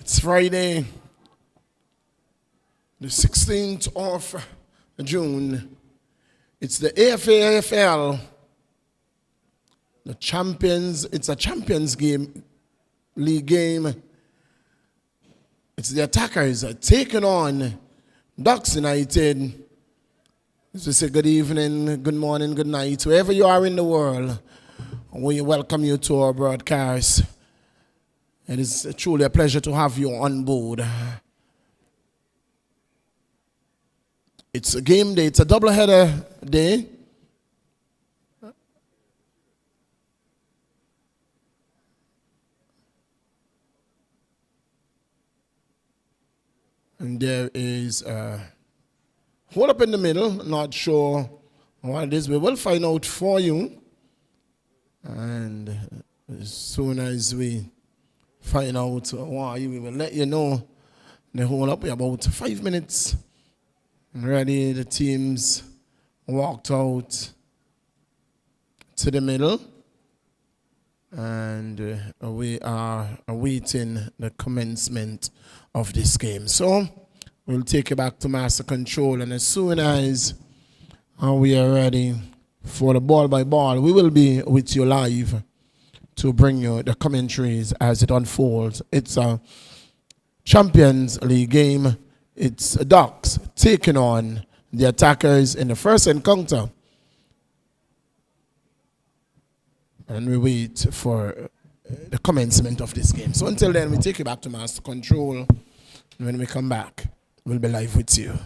It's Friday, the 16th of June. It's the AFL, the champions. It's a champions league game. It's the attackers taking on Ducks United. So say good evening, good morning, good night, wherever you are in the world. We welcome you to our broadcast. It is truly a pleasure to have you on board. It's a game day. It's a doubleheader day. And there is a hole up in the middle. Not sure what it is. We will find out for you. And as soon as we find out why, we will let you know. The hole up. We're about 5 minutes. Ready. The teams walked out to the middle. And we are awaiting the commencement of this game. So we'll take you back to master control, and as soon as we are ready for the ball by ball, we will be with you live to bring you the commentaries as it unfolds. It's a Champions League game. It's Ducks taking on the attackers in the first encounter. And we wait for the commencement of this game. So until then, we take you back to master control. And when we come back, we'll be live with you.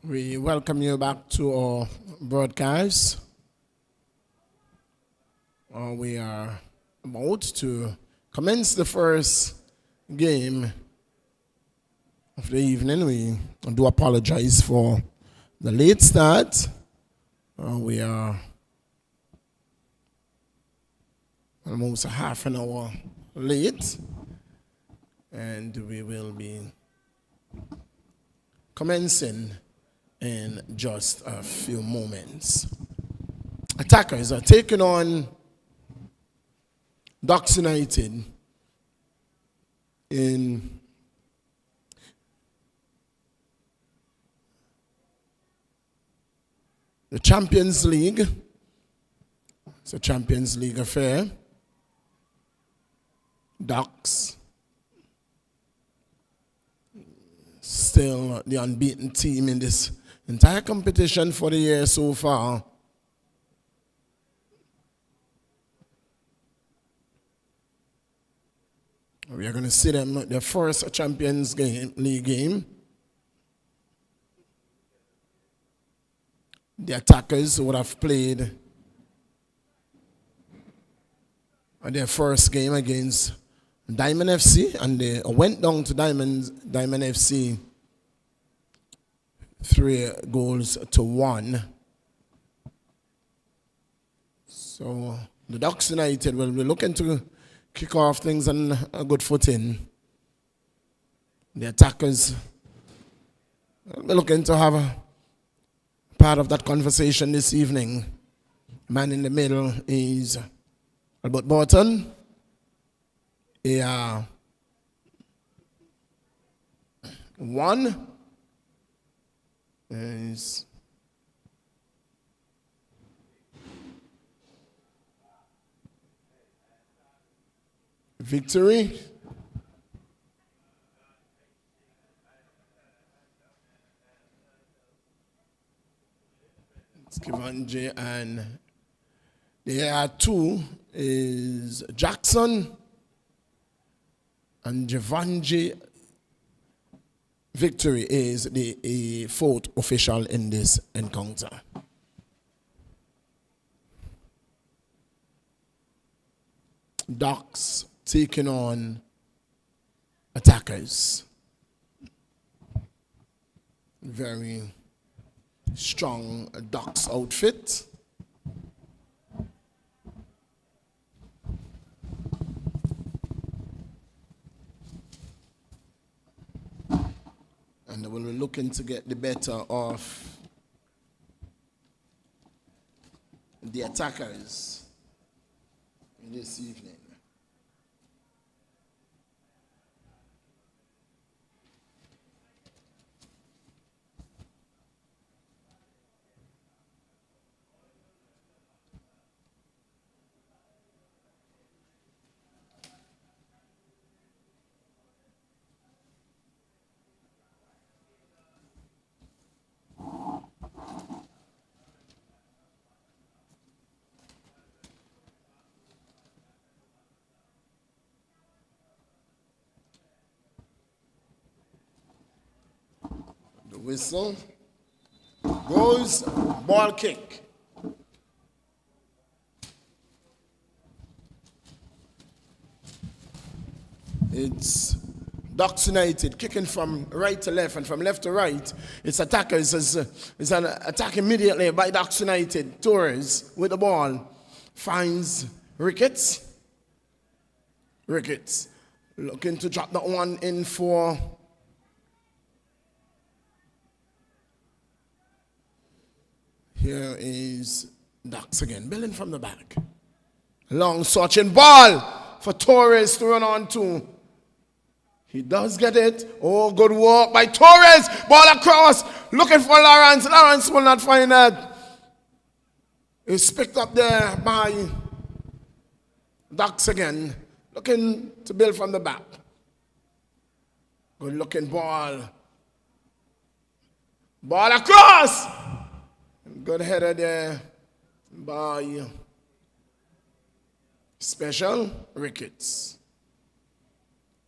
We welcome you back to our broadcast. We are about to commence the first game of the evening. We do apologize for the late start. We are almost a half an hour late, and we will be commencing in just a few moments. Attackers are taking on Ducks United in the Champions League. It's a Champions League affair. Ducks still the unbeaten team in this entire competition for the year so far. We are going to see them at their first Champions League game. The attackers would have played their first game against Diamond FC, and they went down to Diamond FC 3-1. So the Ducks United will be looking to kick off things on a good footing. The attackers will be looking to have a part of that conversation this evening. Man in the middle is Albert Borton. One is Victory. It's Kivanje, and there are two is Jackson and Javanje. Victory is the fourth official in this encounter. Ducks taking on attackers. Very strong Ducks outfit. And they will be looking to get the better of the attackers this evening. Whistle goes, ball kick. It's Ducks United kicking from right to left and from left to right. It's attackers. It's an attack immediately by Ducks United. Torres with the ball finds Ricketts. Ricketts looking to drop that one in for here is Ducks again, building from the back. Long searching ball for Torres to run on to. He does get it. Oh, good work by Torres. Ball across, looking for Lawrence. Lawrence will not find that. It's picked up there by Ducks again, looking to build from the back. Good looking ball. Ball across. Good header there by Special Ricketts.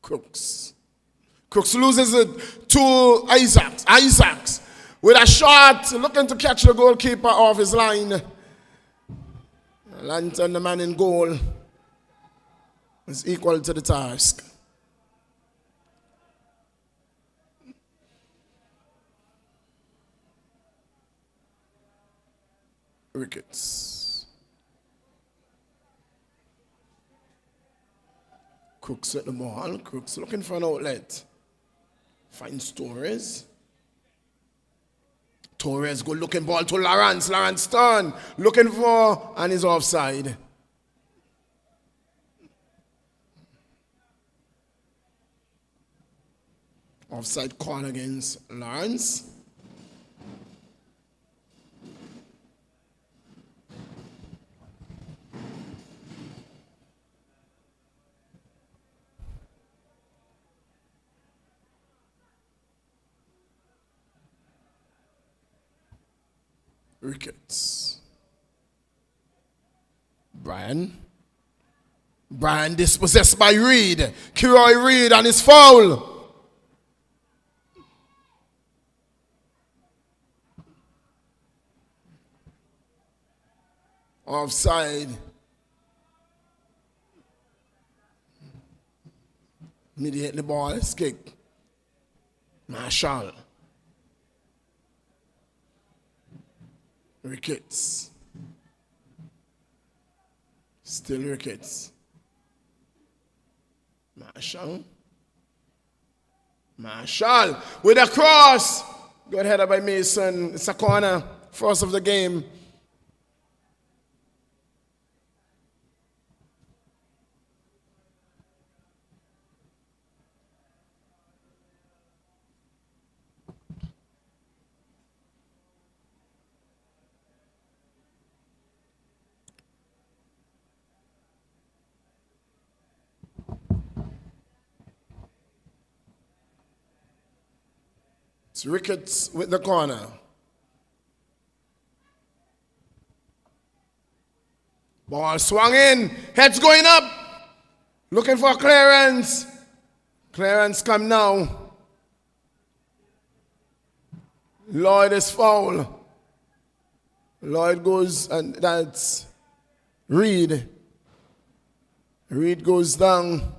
Crooks loses it to Isaacs. Isaacs With a shot, looking to catch the goalkeeper off his line. Lantern, the man in goal, is equal to the task. Ricketts. Crooks at the ball. Crooks looking for an outlet. Finds Torres. Torres, good looking ball to Lawrence. Lawrence turn. Looking for, and he's offside. Offside call against Lawrence. Ricketts. Brian dispossessed by Reed. Kiroy Reed and his foul. Offside. Mediate the ball. It's kick. Marshall. Ricketts. Still Ricketts. Marshall with a cross. Good header by Mason. It's a corner. First of the game. It's Ricketts with the corner. Ball swung in. Heads going up. Looking for clearance. Clearance come now. Lloyd is foul. Lloyd goes, and that's Reed. Reed goes down.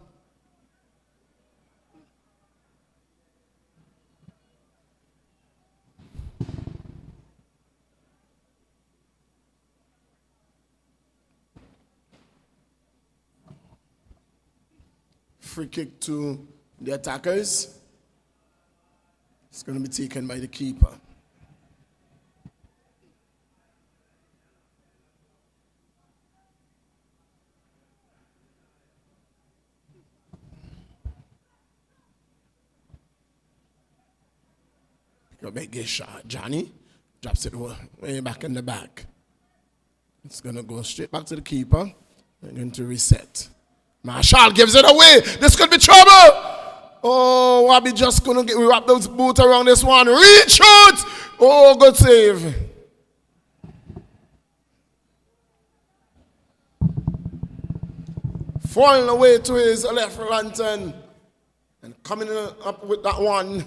Free kick to the attackers. It's going to be taken by the keeper. Go make a shot. Johnny drops it way back in the back. It's going to go straight back to the keeper. They're going to reset. Marshall gives it away. This could be trouble. Oh, Wabi just couldn't wrap those boots around this one. Reach out. Oh, good save. Falling away to his left lantern. And coming up with that one.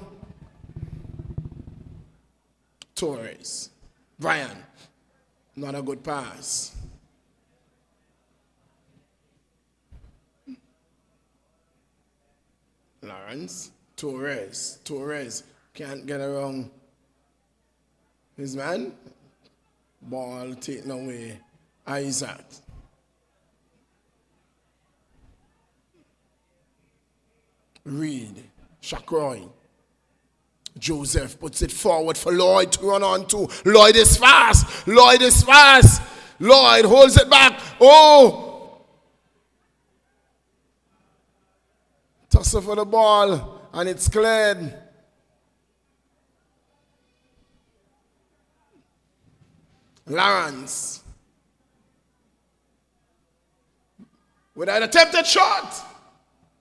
Torres. Brian. Not a good pass. Lawrence, Torres can't get around his man. Ball taken away. Isaac. Reed, Shakroy. Joseph puts it forward for Lloyd to run on to. Lloyd is fast. Lloyd holds it back. Oh! Tussle for the ball, and it's cleared. Lawrence. With an attempted shot.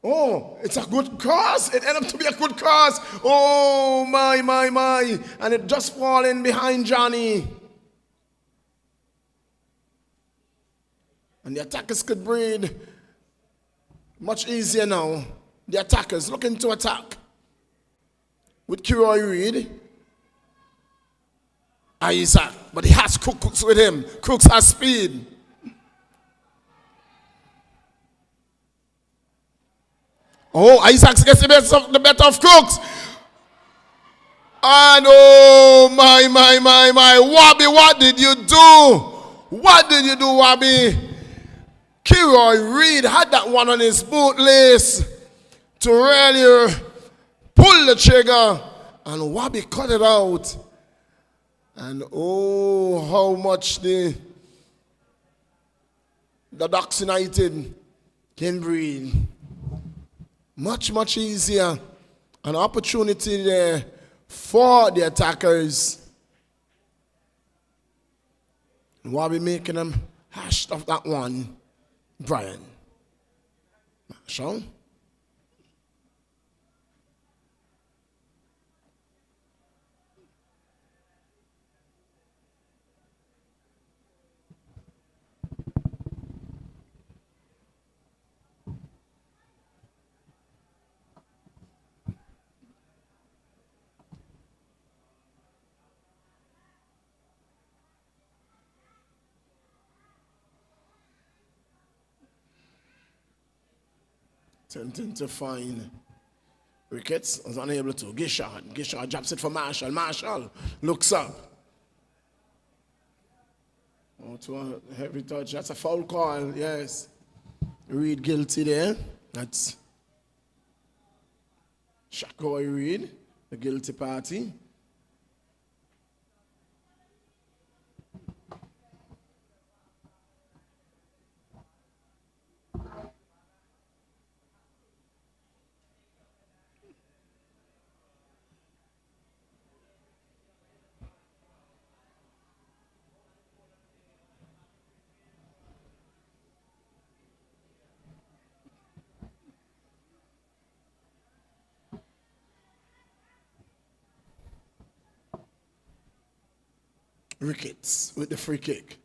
Oh, it's a good cross. It ended up to be a good cross. Oh, my. And it just falling behind Johnny. And the attackers could breathe much easier now. The attackers looking to attack with Kiroy Reed. Isaac, but he has Crooks with him. Crooks has speed. Oh, Isaac gets the better of Crooks. And oh, my. Wabi, what did you do? What did you do, Wabi? Kiroy Reed had that one on his bootlace to really pull the trigger. And Wabi cut it out. And oh, how much the Ducks United can breathe. Much easier. An opportunity there for the attackers. And Wabi making them hashed off that one. Brian. Sean? Attempting to find Ricketts, was unable to. Gishard drops it for Marshall. Marshall looks up. Oh, to a heavy touch. That's a foul call, yes. Reed guilty there. That's Shakoy Reed, the guilty party. Ricketts with the free kick.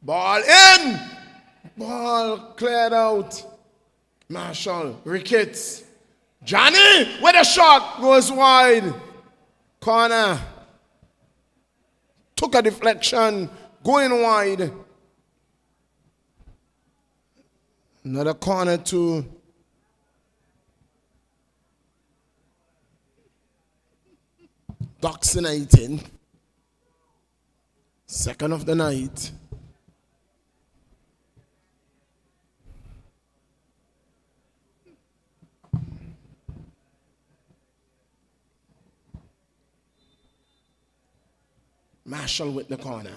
Ball in! Ball cleared out. Marshall, Ricketts. Johnny with a shot goes wide. Corner. Took a deflection, going wide. Another corner to Ducks United. Second of the night. Marshall with the corner.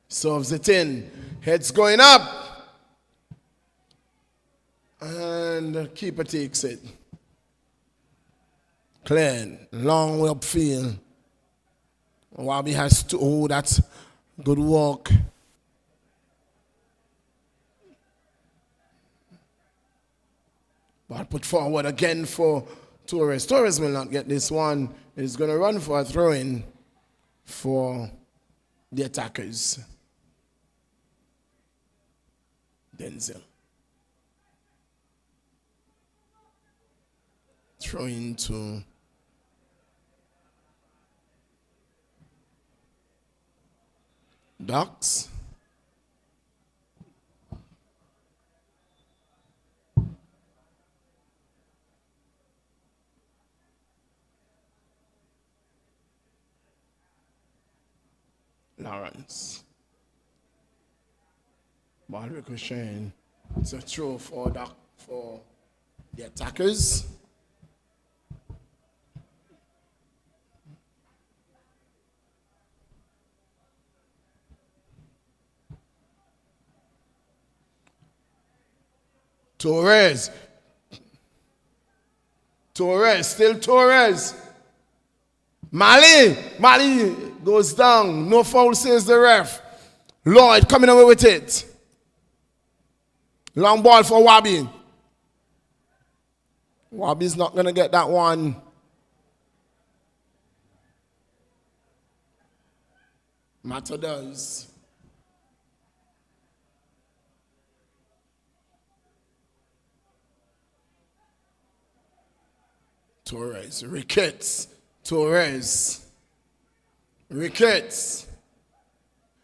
Serves it in. Heads going up. And the keeper takes it. Clean. Long way upfield. Wabi has to. Oh, that's good work. But put forward again for Torres. Torres will not get this one. He's going to run for a throw-in for the attackers. Denzel. Throw-in to Ducks. Lawrence. Ball ricocheting. It's a throw for the attackers. Torres. Still Torres. Mali goes down. No foul, says the ref. Lloyd coming away with it. Long ball for Wabi. Wabi's not going to get that one. Matter does. Torres. Ricketts. Torres. Ricketts.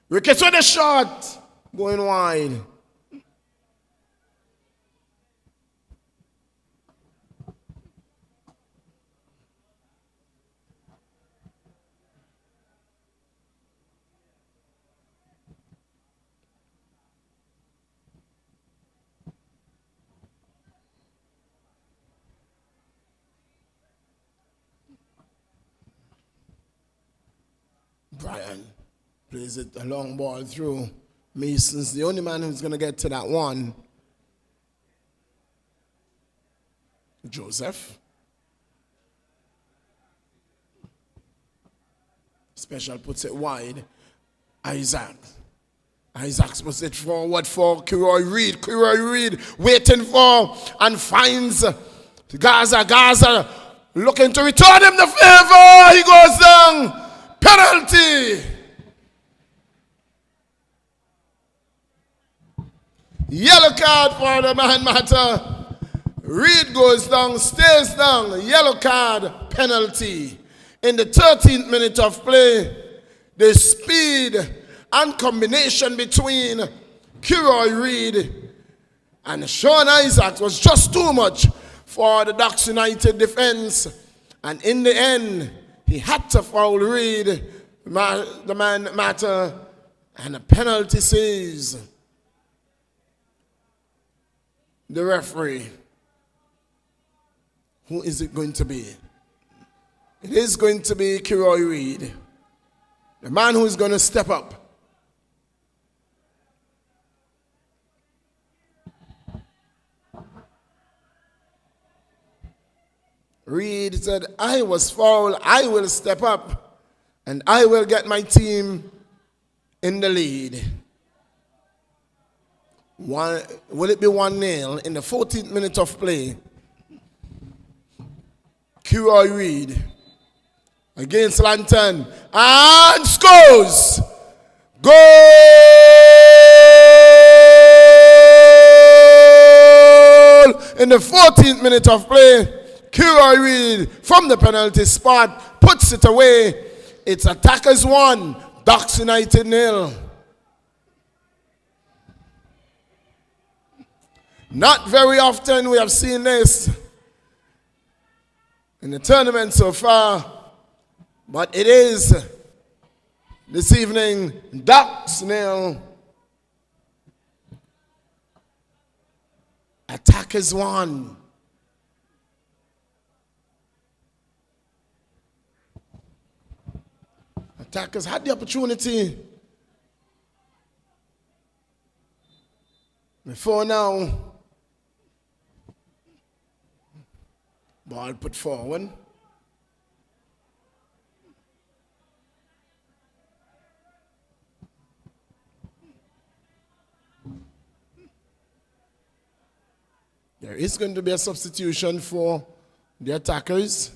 Ricketts with a shot. Going wide. Brian plays it a long ball through. Mason's the only man who's going to get to that one. Joseph. Special puts it wide. Isaac. Isaac puts it forward for Kiroy Reid. Kiroy Reid waiting for and finds Gaza. Gaza looking to return him the favor. He goes down. Penalty. Yellow card for the man matter. Reid goes down, stays down. Yellow card, penalty. In the 13th minute of play, the speed and combination between Kiroy Reid and Sean Isaacs was just too much for the Ducks United defense. And in the end, he had to foul Reid, the man matter, and a penalty says the referee. Who is it going to be? It is going to be Kiroy Reid, the man who is going to step up. Reid said, I was fouled, I will step up, and I will get my team in the lead. Will it be 1-0 in the 14th minute of play? Kiroy Reid against Lantern and scores! Goal in the 14th minute of play. Kiroy Reid from the penalty spot puts it away. It's Attackers 1, Ducks United 0. Not very often we have seen this in the tournament so far, but it is this evening, Ducks 0, Attackers 1. Attackers had the opportunity before now. Ball put forward. There is going to be a substitution for the Attackers.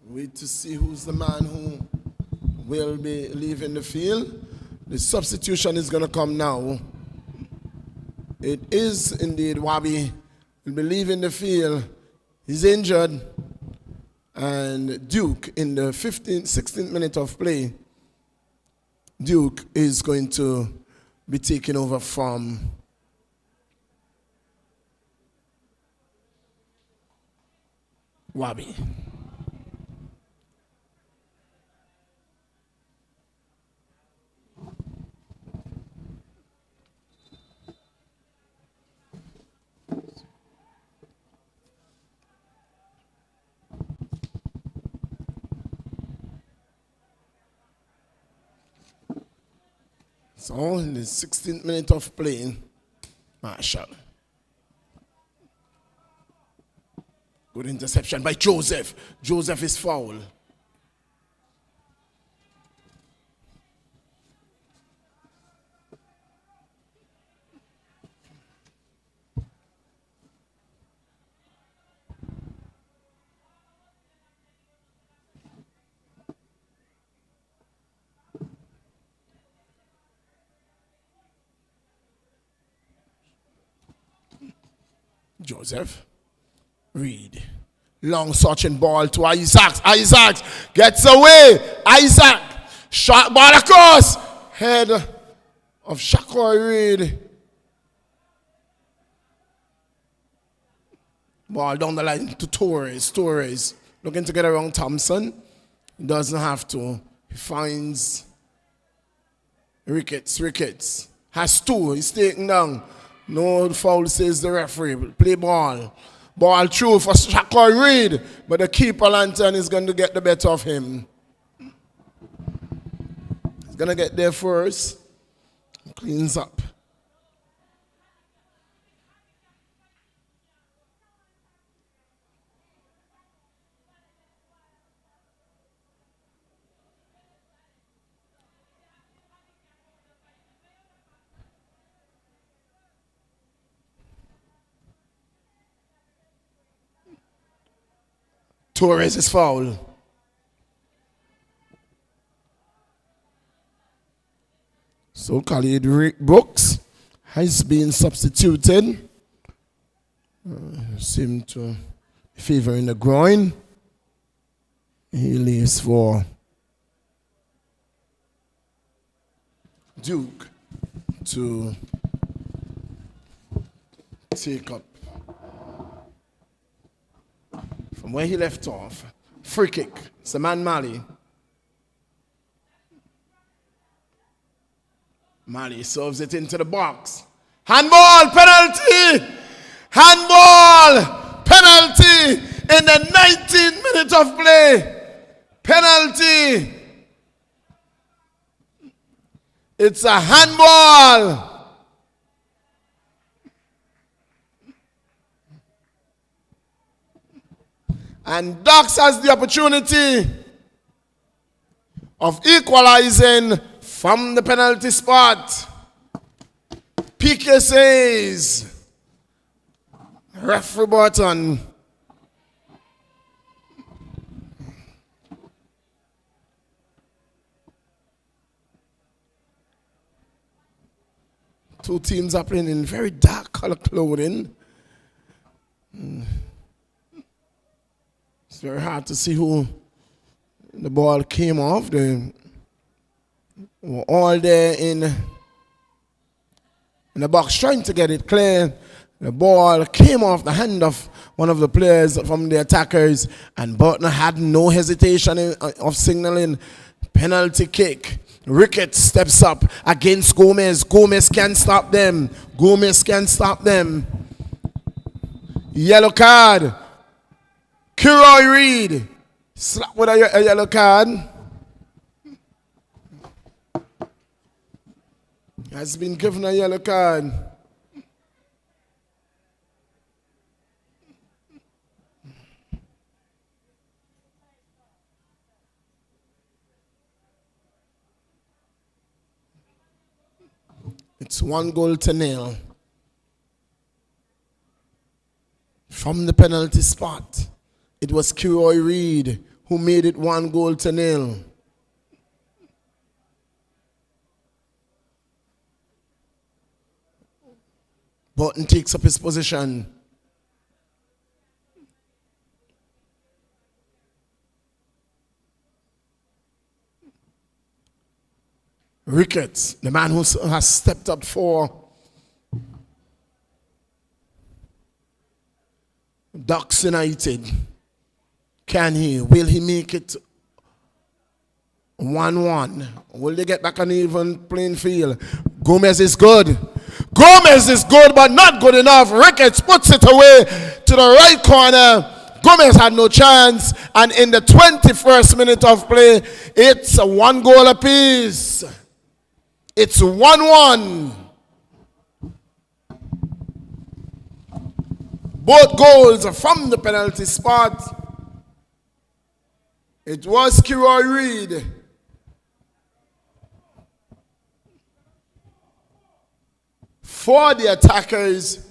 Wait to see who's the man who will be leaving the field. The substitution is going to come now. It is indeed Wabi will be leaving the field. He's injured. And Duke in the 16th minute of play, Duke is going to be taking over from Wabi. So in the 16th minute of play, Marshall. Good interception by Joseph. Joseph is fouled. Joseph Reed. Long searching ball to Isaacs. Isaacs gets away. Isaac. Shot ball across. Head of Shakur Reed. Ball down the line to Torres. Torres looking to get around Thompson. He doesn't have to. He finds Ricketts. Ricketts has two. He's taken down. No foul, says the referee. Play ball. Ball through for Shakur Reed. But the keeper Lantern is going to get the better of him. He's going to get there first. Cleans up. Torres is foul. So Khalid Brooks has been substituted. Seem to be favoring the groin. He leaves for Duke to take up from where he left off. Free kick. Saman Mali. Mali serves it into the box. Handball penalty! Handball penalty in the 19th minute of play. Penalty. It's a handball. And Ducks has the opportunity of equalizing from the penalty spot. PK says, referee button. Two teams are playing in very dark color clothing. It's very hard to see who the ball came off. They were all there in the box trying to get it clear. The ball came off the hand of one of the players from the attackers, and Butner had no hesitation of signaling penalty kick. Ricketts steps up against Gomez. Gomez can't stop them. Gomez can't stop them. Yellow card. Kiroy Reed. Slap with a yellow card. Has been given a yellow card. It's 1-0. From the penalty spot, it was Kiroy Reed who made it 1-0. Button takes up his position. Ricketts, the man who has stepped up for Ducks United. Will he make it 1-1? Will they get back on even playing field? Gomez is good. Gomez is good, but not good enough. Ricketts puts it away to the right corner. Gomez had no chance, and in the 21st minute of play, it's a 1 goal apiece. It's 1-1. Both goals are from the penalty spot. It was Kiroy Reed. For the attackers,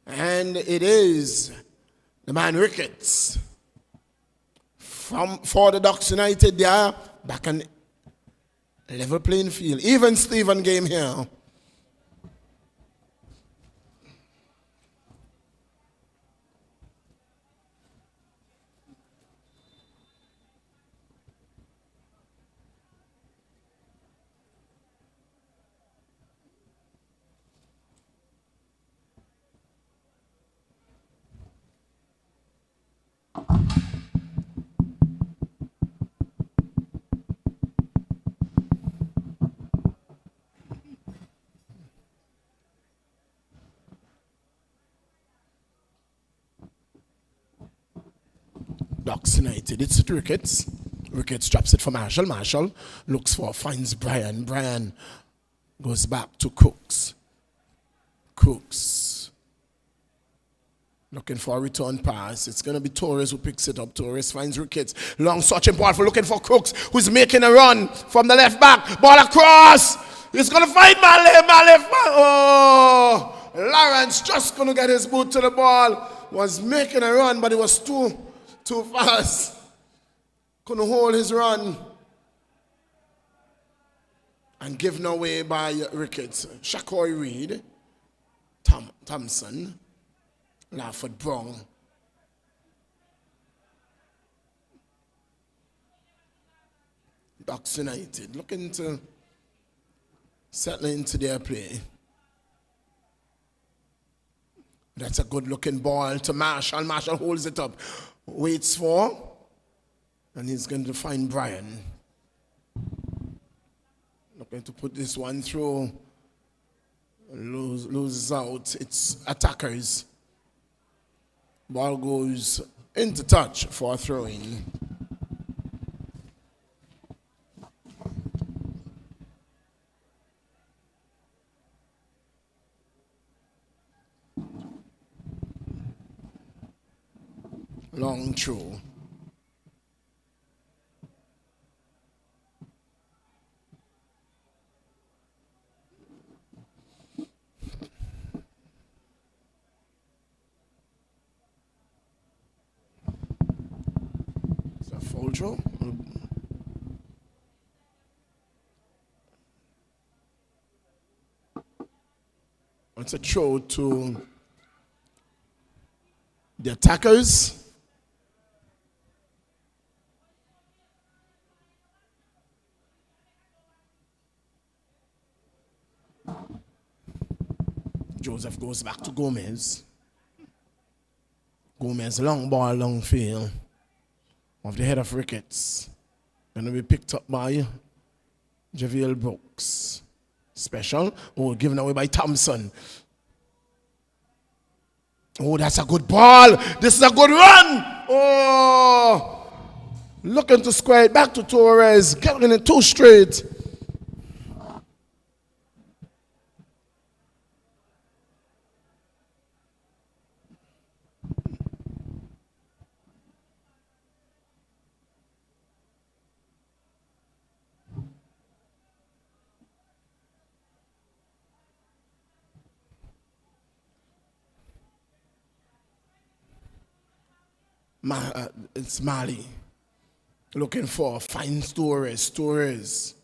and it is the man Ricketts. For the Ducks United, they are back on level playing field. Even Steven game here. Ducks United. It's Ricketts. Ricketts drops it for Marshall. Marshall looks for, finds Brian. Brian goes back to Cooks. Cooks looking for a return pass. It's going to be Torres who picks it up. Torres finds Ricketts. Long searching ball for looking for Cooks, who's making a run from the left back. Ball across. He's going to find Malé. Oh, Lawrence just going to get his boot to the ball. Was making a run, but it was too fast. Couldn't hold his run. And given away by Ricketts. Shakoy Reed. Thompson. Lawford Brown. Ducks United looking to settle into their play. That's a good looking ball to Marshall. Marshall holds it up. Waits for. And he's going to find Brian. Looking to put this one through. Loses out. It's attackers. Ball goes into touch for a throw-in. Long throw. It's a full throw. It's a throw to the attackers. Joseph goes back to Gomez. Gomez, long ball, long field. Off the head of Ricketts. Going to be picked up by Javier Brooks. Special. Oh, given away by Thompson. Oh, that's a good ball. This is a good run. Oh, looking to square it back to Torres. Getting it too straight. It's Mali. Looking for, finds Torres. Torres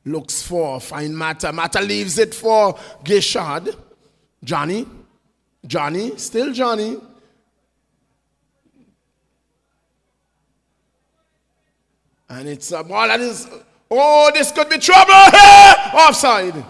looks for, find Mata. Mata leaves it for Gishad. Johnny. Still Johnny. And it's a ball that is, oh, this could be trouble here. Offside.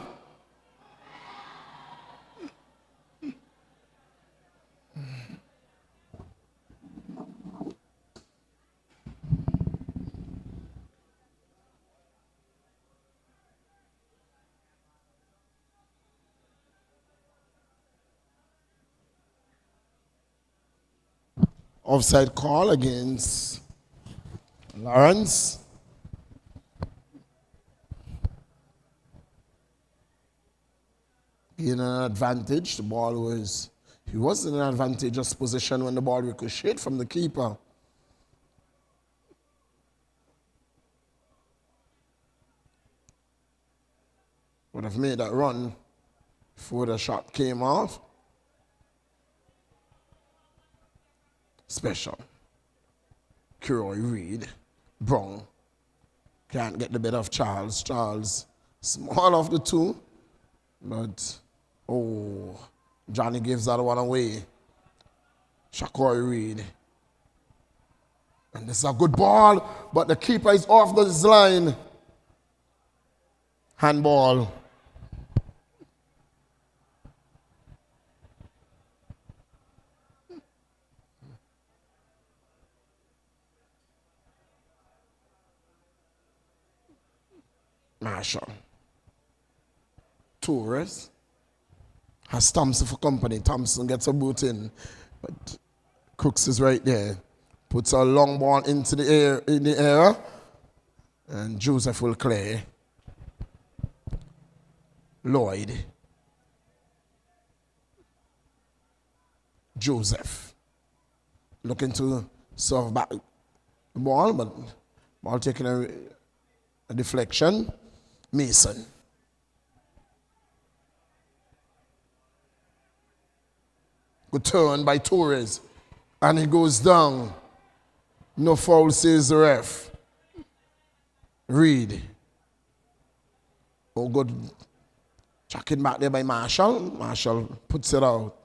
Offside call against Lawrence. In an advantage. The ball was, he was in an advantageous position when the ball ricocheted from the keeper. Would have made that run before the shot came off. Special. Kiroy Reed. Brown. Can't get the bit of Charles. Charles, small of the two. But, oh, Johnny gives that one away. Shakoy Reed. And this is a good ball, but the keeper is off this line. Handball. Marshall. Torres has Thompson for company. Thompson gets a boot in, but Cooks is right there. Puts a long ball into the air, and Joseph will clear. Lloyd. Joseph. Looking to serve back the ball, but ball taking a deflection. Mason. Good turn by Torres. And he goes down. No foul, says the ref. Reed. Oh, good. Tracking back there by Marshall. Marshall puts it out.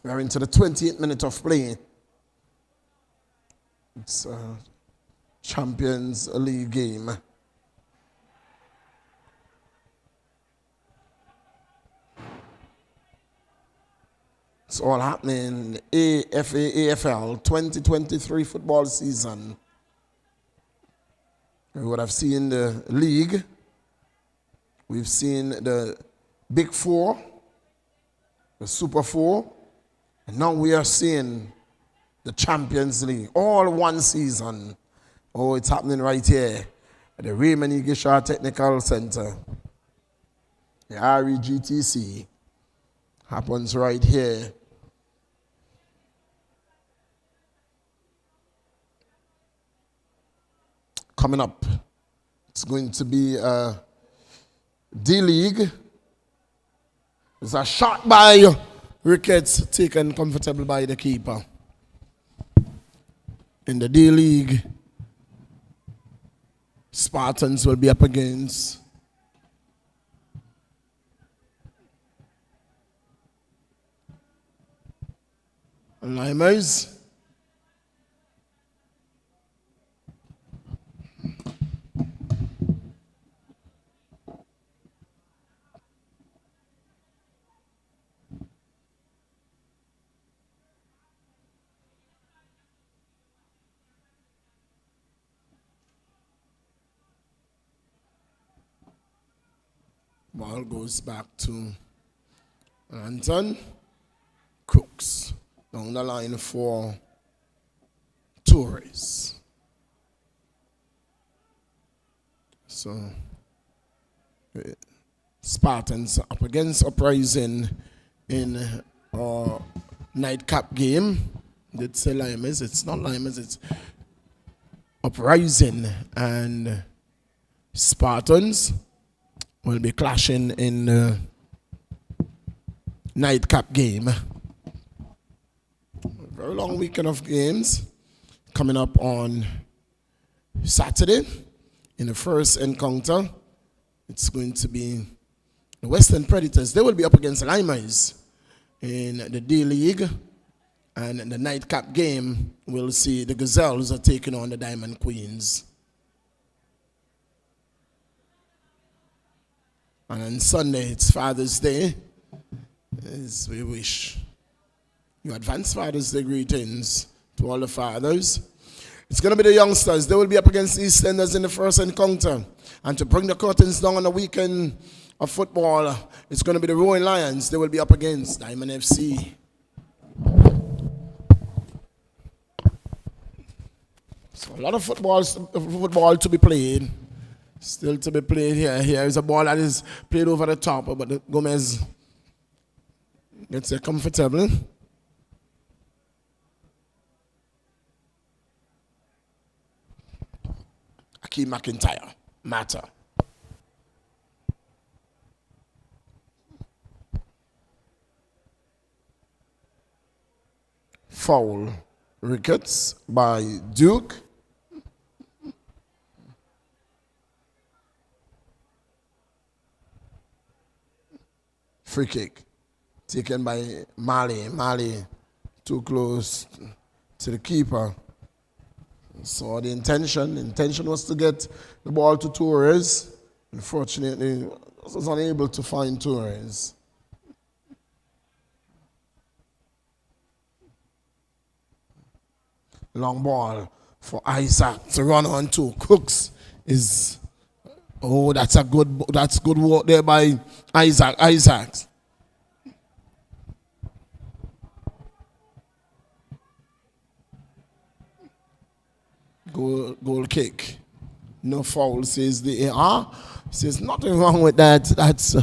We're into the 28th minute of play. It's a Champions League game. It's all happening in AFL 2023 football season. We would have seen the league. We've seen the Big Four, the Super Four, and now we are seeing the Champions League, all one season. Oh, it's happening right here at the Raymond Eagleshire Technical Center. The REGTC happens right here. Coming up, it's going to be D-League. It's a shot by Ricketts, taken comfortable by the keeper. In the D-League, Spartans will be up against Limers. Ball goes back to Anton. Crooks down the line for Torres. So Spartans up against Uprising in our nightcap game. Did say Limers? It's not Limers, it's Uprising and Spartans will be clashing in the nightcap game. A very long weekend of games coming up on Saturday. In the first encounter, it's going to be the Western Predators. They will be up against Limers in the D-League. And in the nightcap game, we'll see the Gazelles are taking on the Diamond Queens. And on Sunday, it's Father's Day. As we wish you advance Father's Day greetings to all the fathers. It's going to be the youngsters. They will be up against EastEnders in the first encounter. And to bring the curtains down on the weekend of football, it's going to be the Rowan Lions. They will be up against Diamond FC. So a lot of football to be played. Still to be played here. Here is a ball that is played over the top, but Gomez gets it comfortable. Akeem McIntyre, Matter. Foul. Ricketts by Duke. Free kick taken by Mali. Mali too close to the keeper. So the intention was to get the ball to Torres. Unfortunately, was unable to find Torres. Long ball for Isaac to run on to. Cooks is... Oh, that's good work there by Isaac. goal kick. No foul, says the AR. Says nothing wrong with that. That's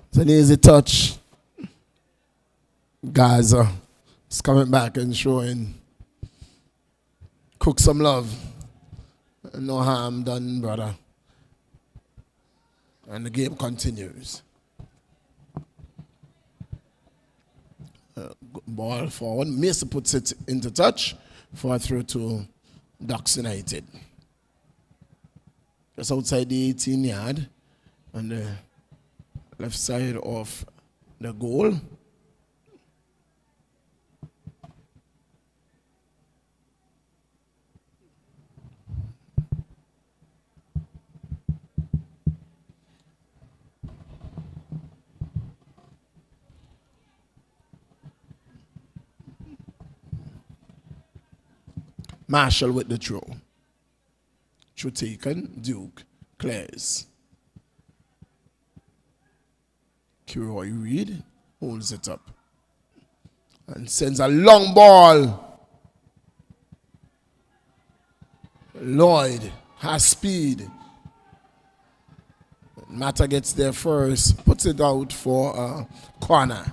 it's an easy touch. Gaza is coming back and showing Cook some love. No harm done, brother. And the game continues. Ball forward. Mason puts it into touch for a throw to Ducks United. Just outside the 18-yard on the left side of the goal. Marshall with the throw. Throw taken. Duke clears. Kiroy Reed holds it up and sends a long ball. Lloyd has speed. Mata gets there first, puts it out for a corner.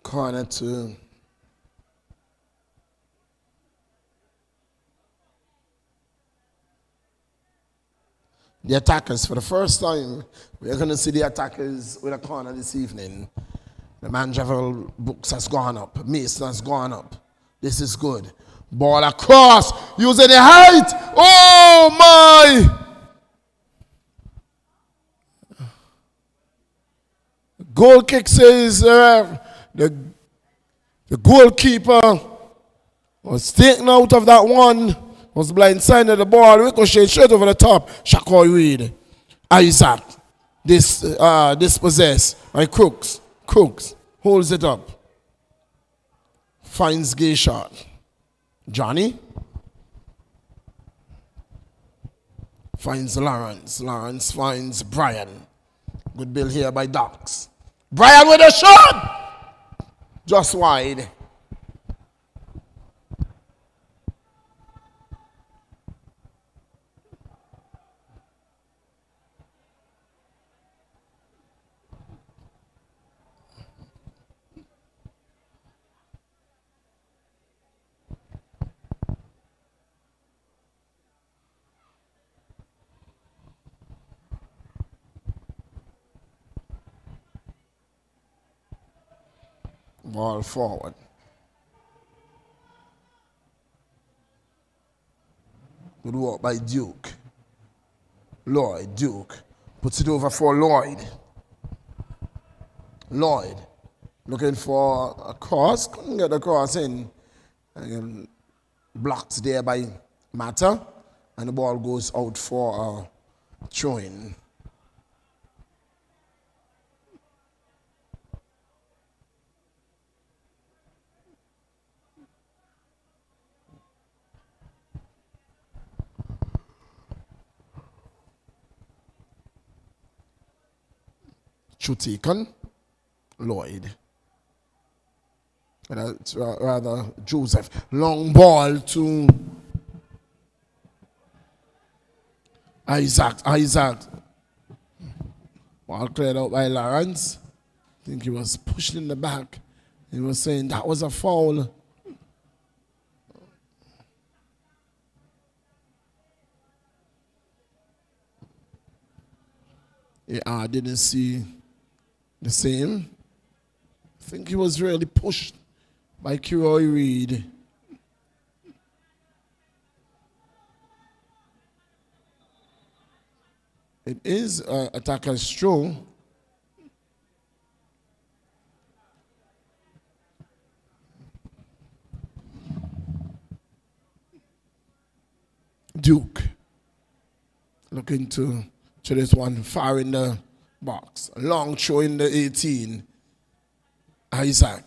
Corner to the attackers. For the first time, we're going to see the attackers with a corner this evening. The Manjavel books has gone up. Mason has gone up. This is good. Ball across, using the height. Oh my! Goal kick says the goalkeeper was taken out of that one, was blindsided the ball, ricochet straight over the top. Shakoy Reed. Isaac dispossessed by Crooks. Crooks holds it up. Finds Gay shot. Johnny finds Lawrence. Lawrence finds Brian. Good bill here by Ducks. Brian with a shot! Just wide. Ball forward. Good work by Duke. Lloyd, Duke. Puts it over for Lloyd. Lloyd looking for a cross. Couldn't get the cross in. And blocked there by Mata. And the ball goes out for a throw-in. Taken. Lloyd. That's rather Joseph. Long ball to Isaac. Ball cleared out by Lawrence. I think he was pushed in the back. He was saying that was a foul. Yeah, I didn't see the same. I think he was really pushed by Kiroy Reed. It is attacker's throw. Duke looking to this one far in the box. Long throw in the 18. Isaac.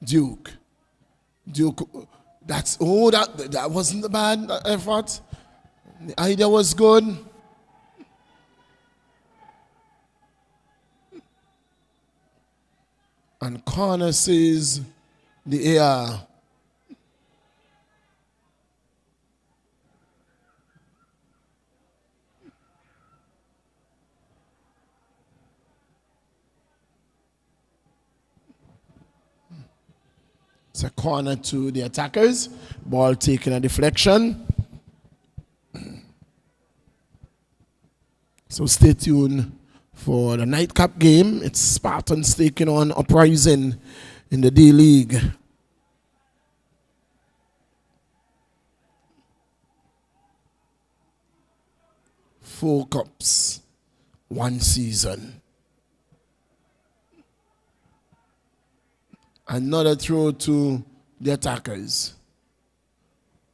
Duke. That wasn't a bad effort. The idea was good. And corner says the AR. It's a corner to the attackers. Ball taking a deflection. So stay tuned for the nightcap game. It's Spartans taking on Uprising in the D-League. Four cups, one season. Another throw to the attackers.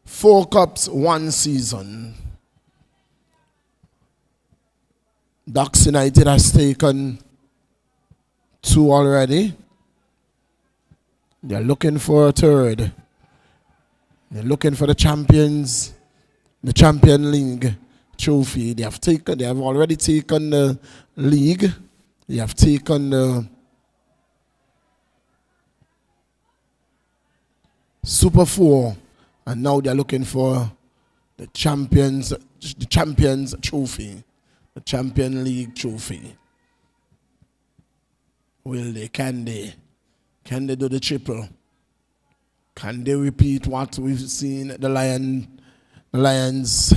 4 cups, 1 season. Ducks United has taken 2 already. They're looking for a third. They're looking for the Champion League trophy. They have already taken the league. They have taken the Super 4, and now they're looking for the Champions trophy, the Champion League trophy. Can they do the triple? Can they repeat what we've seen the Lions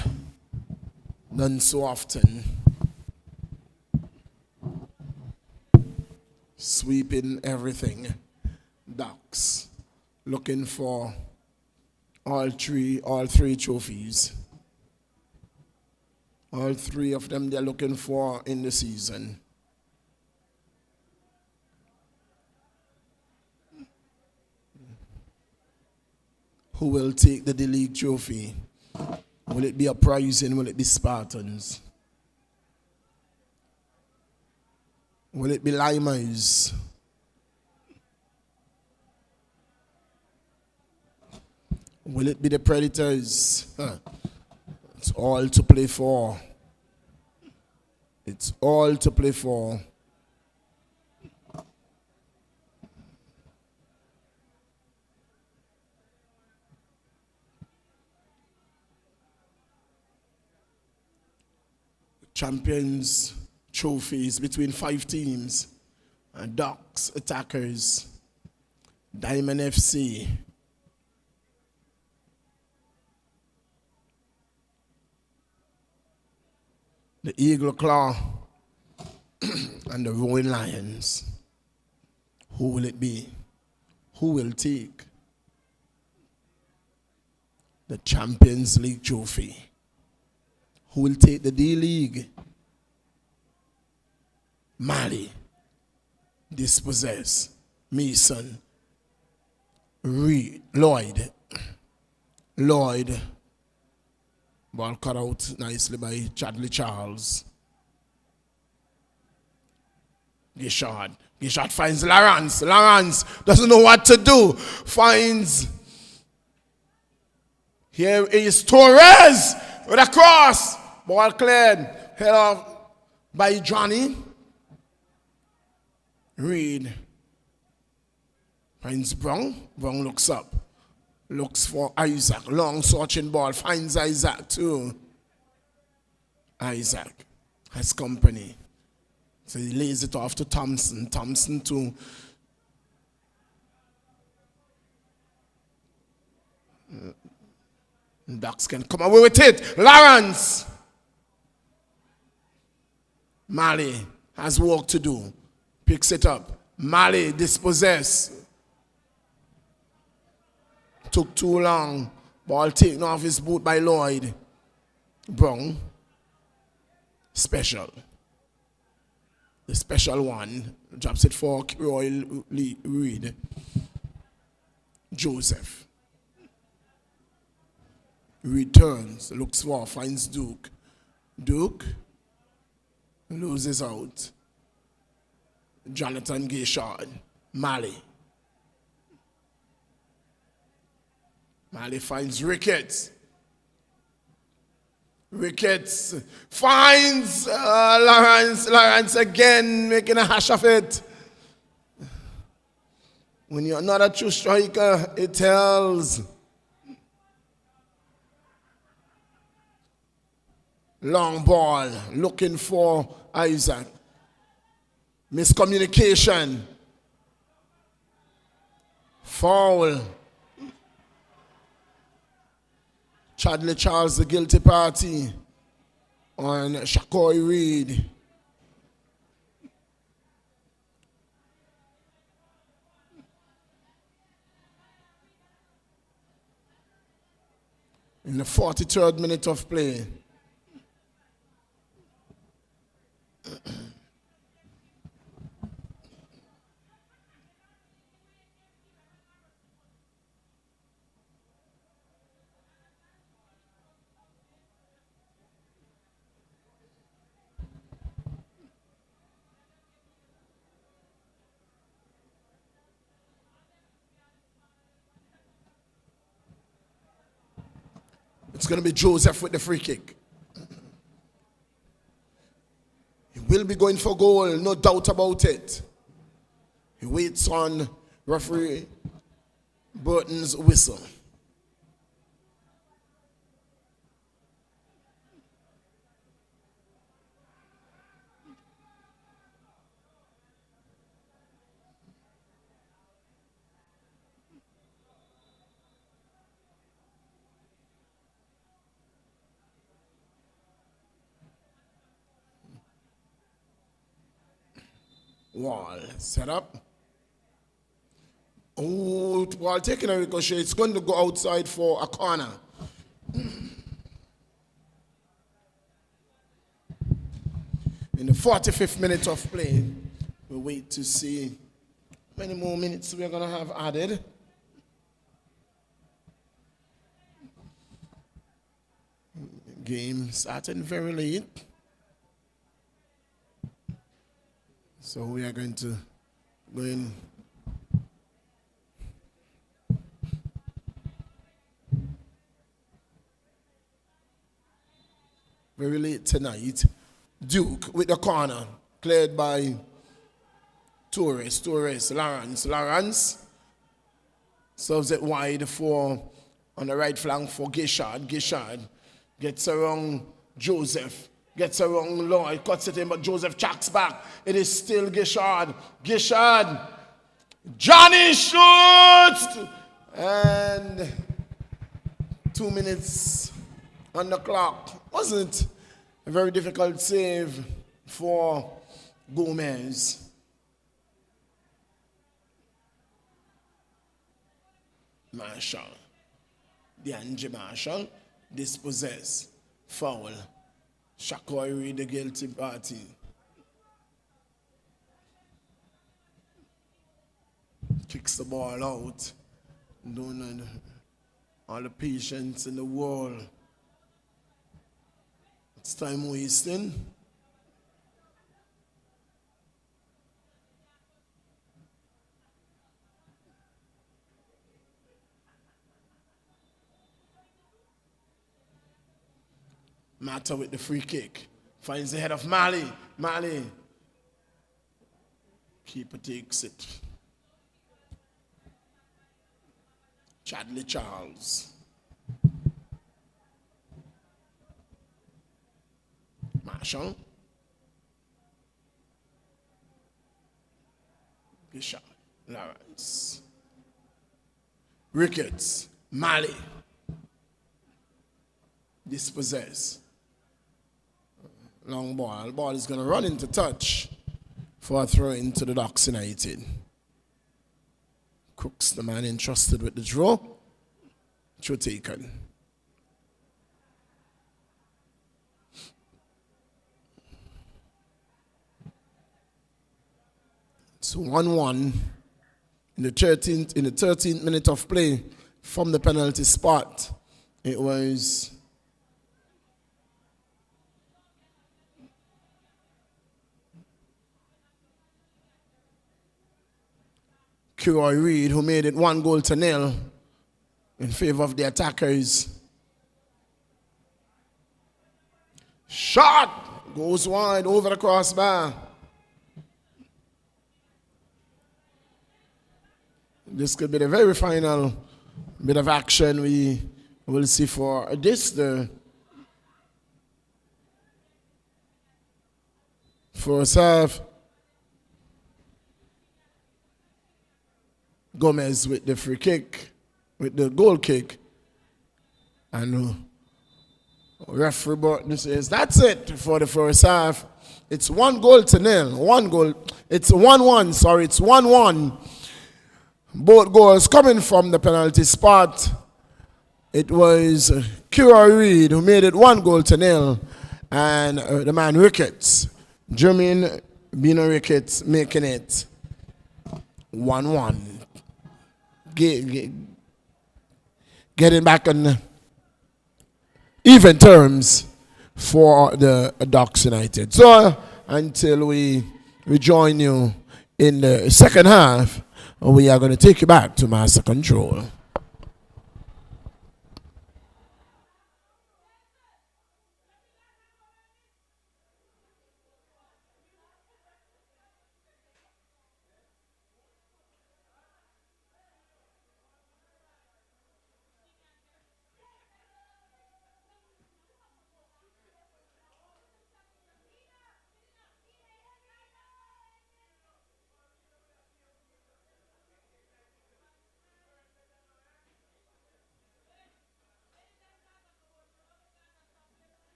done so often? Sweeping everything. Ducks looking for all three trophies. All 3 of them they're looking for in the season. Who will take the D-League trophy? Will it be Uprising? Will it be Spartans? Will it be Limers? Will it be the Predators? It's all to play for. It's all to play for. Champions trophies between 5 teams. Ducks, Attackers, Diamond FC, the Eagle Claw, and the Roaring Lions. Who will it be? Who will take the Champions League trophy? Who will take the D-League? Mali, dispossess. Mason, Reed, Lloyd. Ball cut out nicely by Chadley Charles. Gishard finds Lawrence. Lawrence doesn't know what to do. Finds. Here is Torres with a cross. Ball cleared. Head off by Johnny. Reed finds Brown. Brown looks up. Looks for Isaac. Long searching ball. Finds Isaac too. Isaac has company. So he lays it off to Thompson. Thompson to Ducks can come away with it. Lawrence. Mali has work to do. Picks it up. Mali dispossessed. Took too long. Ball taken off his boot by Lloyd. Brown. Special. The special one. Drops it for Royal Reed. Joseph. Returns. Looks for. Finds Duke. Duke. loses out. Jonathan Gayshard, Mali. Mali finds Ricketts. Ricketts finds Lawrence. Lawrence again making a hash of it. When you're not a true striker, it tells. Long ball, looking for Isaac. Miscommunication. Foul. Chadley Charles, the guilty party on Shakoy Reed. In the 43rd minute of play. It's going to be Joseph with the free kick. He will be going for goal, no doubt about it. He waits on referee Burton's whistle. Wall set up. Oh, Wall taking a ricochet. It's going to go outside for a corner. In the 45th minute of play, we wait to see how many more minutes we're going to have added. Game starting very late. So we are going to go in. Very late tonight. Duke with the corner, cleared by Torres, Lawrence serves it wide for, on the right flank for Gayshard gets around Joseph. Gets around Lloyd, cuts it in, but Joseph checks back. It is still Gayshard. Johnny shoots! And 2 minutes on the clock. Wasn't a very difficult save for Gomez. Marshall. DeAndre Marshall dispossessed. Foul. Shakoy Reed, the guilty party. Kicks the ball out. Don't all the patience in the world. It's time wasting. Mata with the free kick. Finds the head of Mali. Keeper takes it. Chadley Charles. Marshall. Gayshard. Lawrence. Ricketts. Mali. Dispossess. Long ball. The ball is going to run into touch for a throw into the Ducks United. Crooks, the man entrusted with the draw. Throw taken. It's 1-1 in the 13th minute of play from the penalty spot. It was Roy Reid, who made it 1-0 in favor of the attackers. Shot goes wide over the crossbar. This could be the very final bit of action we will see for this. The first half. Gomez with the free kick, with the goal kick. And referee Burton says, that's it for the first half. It's 1-0. 1 goal. It's 1-1, sorry, it's 1-1. Both goals coming from the penalty spot. It was Roy Reid who made it 1-0. And the man Ricketts, Jermaine Bino Ricketts, making it 1-1. Getting back on even terms for the Ducks United. So until we join you in the second half, we are going to take you back to Master Control.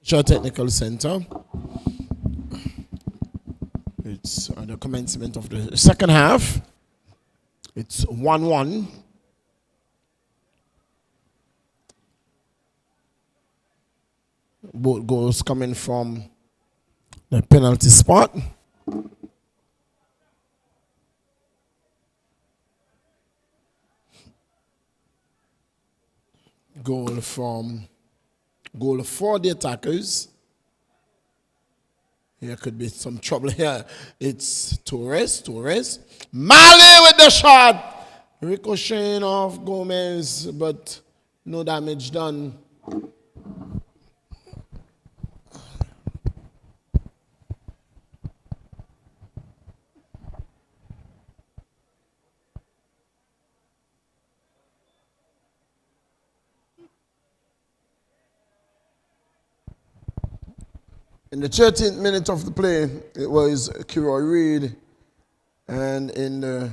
Technical Center. It's at the commencement of the second half. It's 1-1. Both goals coming from the penalty spot. Goal for the attackers. Here could be some trouble here. It's Torres. Mali with the shot. Ricocheting off Gomez, but no damage done. In the 13th minute of the play, it was Kiroy Reid, and in the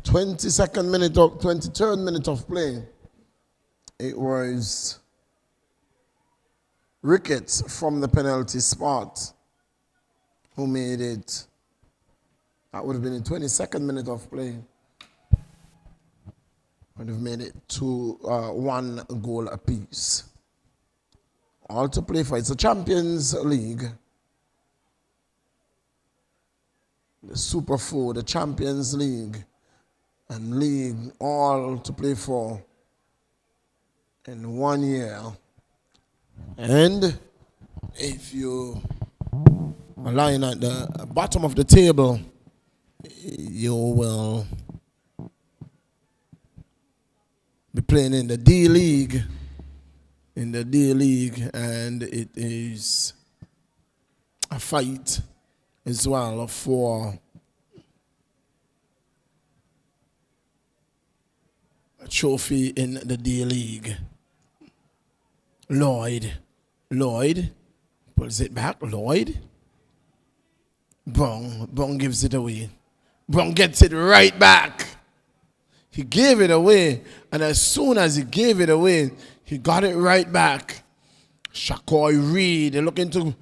23rd minute of play, it was Ricketts from the penalty spot who made it. That would have been the 22nd minute of play. Would have made it to 1 goal apiece. All to play for. It's a Champions League. The Super 4, the Champions League, and League, all to play for in 1 year. And if you are lying at the bottom of the table, you will be playing in the D League. And it is a fight as well for a trophy in the D League. Lloyd pulls it back. Lloyd. Bong gives it away. Bong gets it right back. He gave it away, and as soon as he gave it away, he got it right back. Shakoy Reid, they're looking to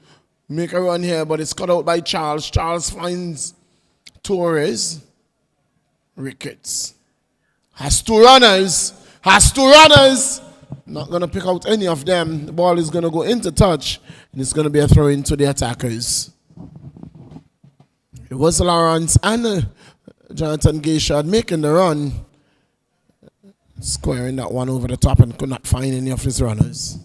make a run here, but it's cut out by Charles. Charles finds Torres. Ricketts has two runners. Not going to pick out any of them. The ball is going to go into touch, and it's going to be a throw into the attackers. It was Lawrence and Jonathan Gayshard making the run, squaring that one over the top, and could not find any of his runners.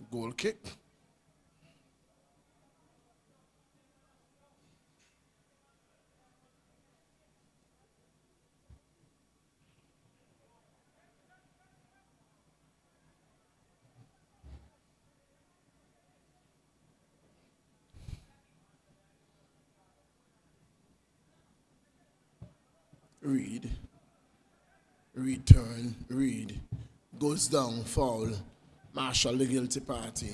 Goal kick. Reid goes down, foul. Marshall, the guilty party.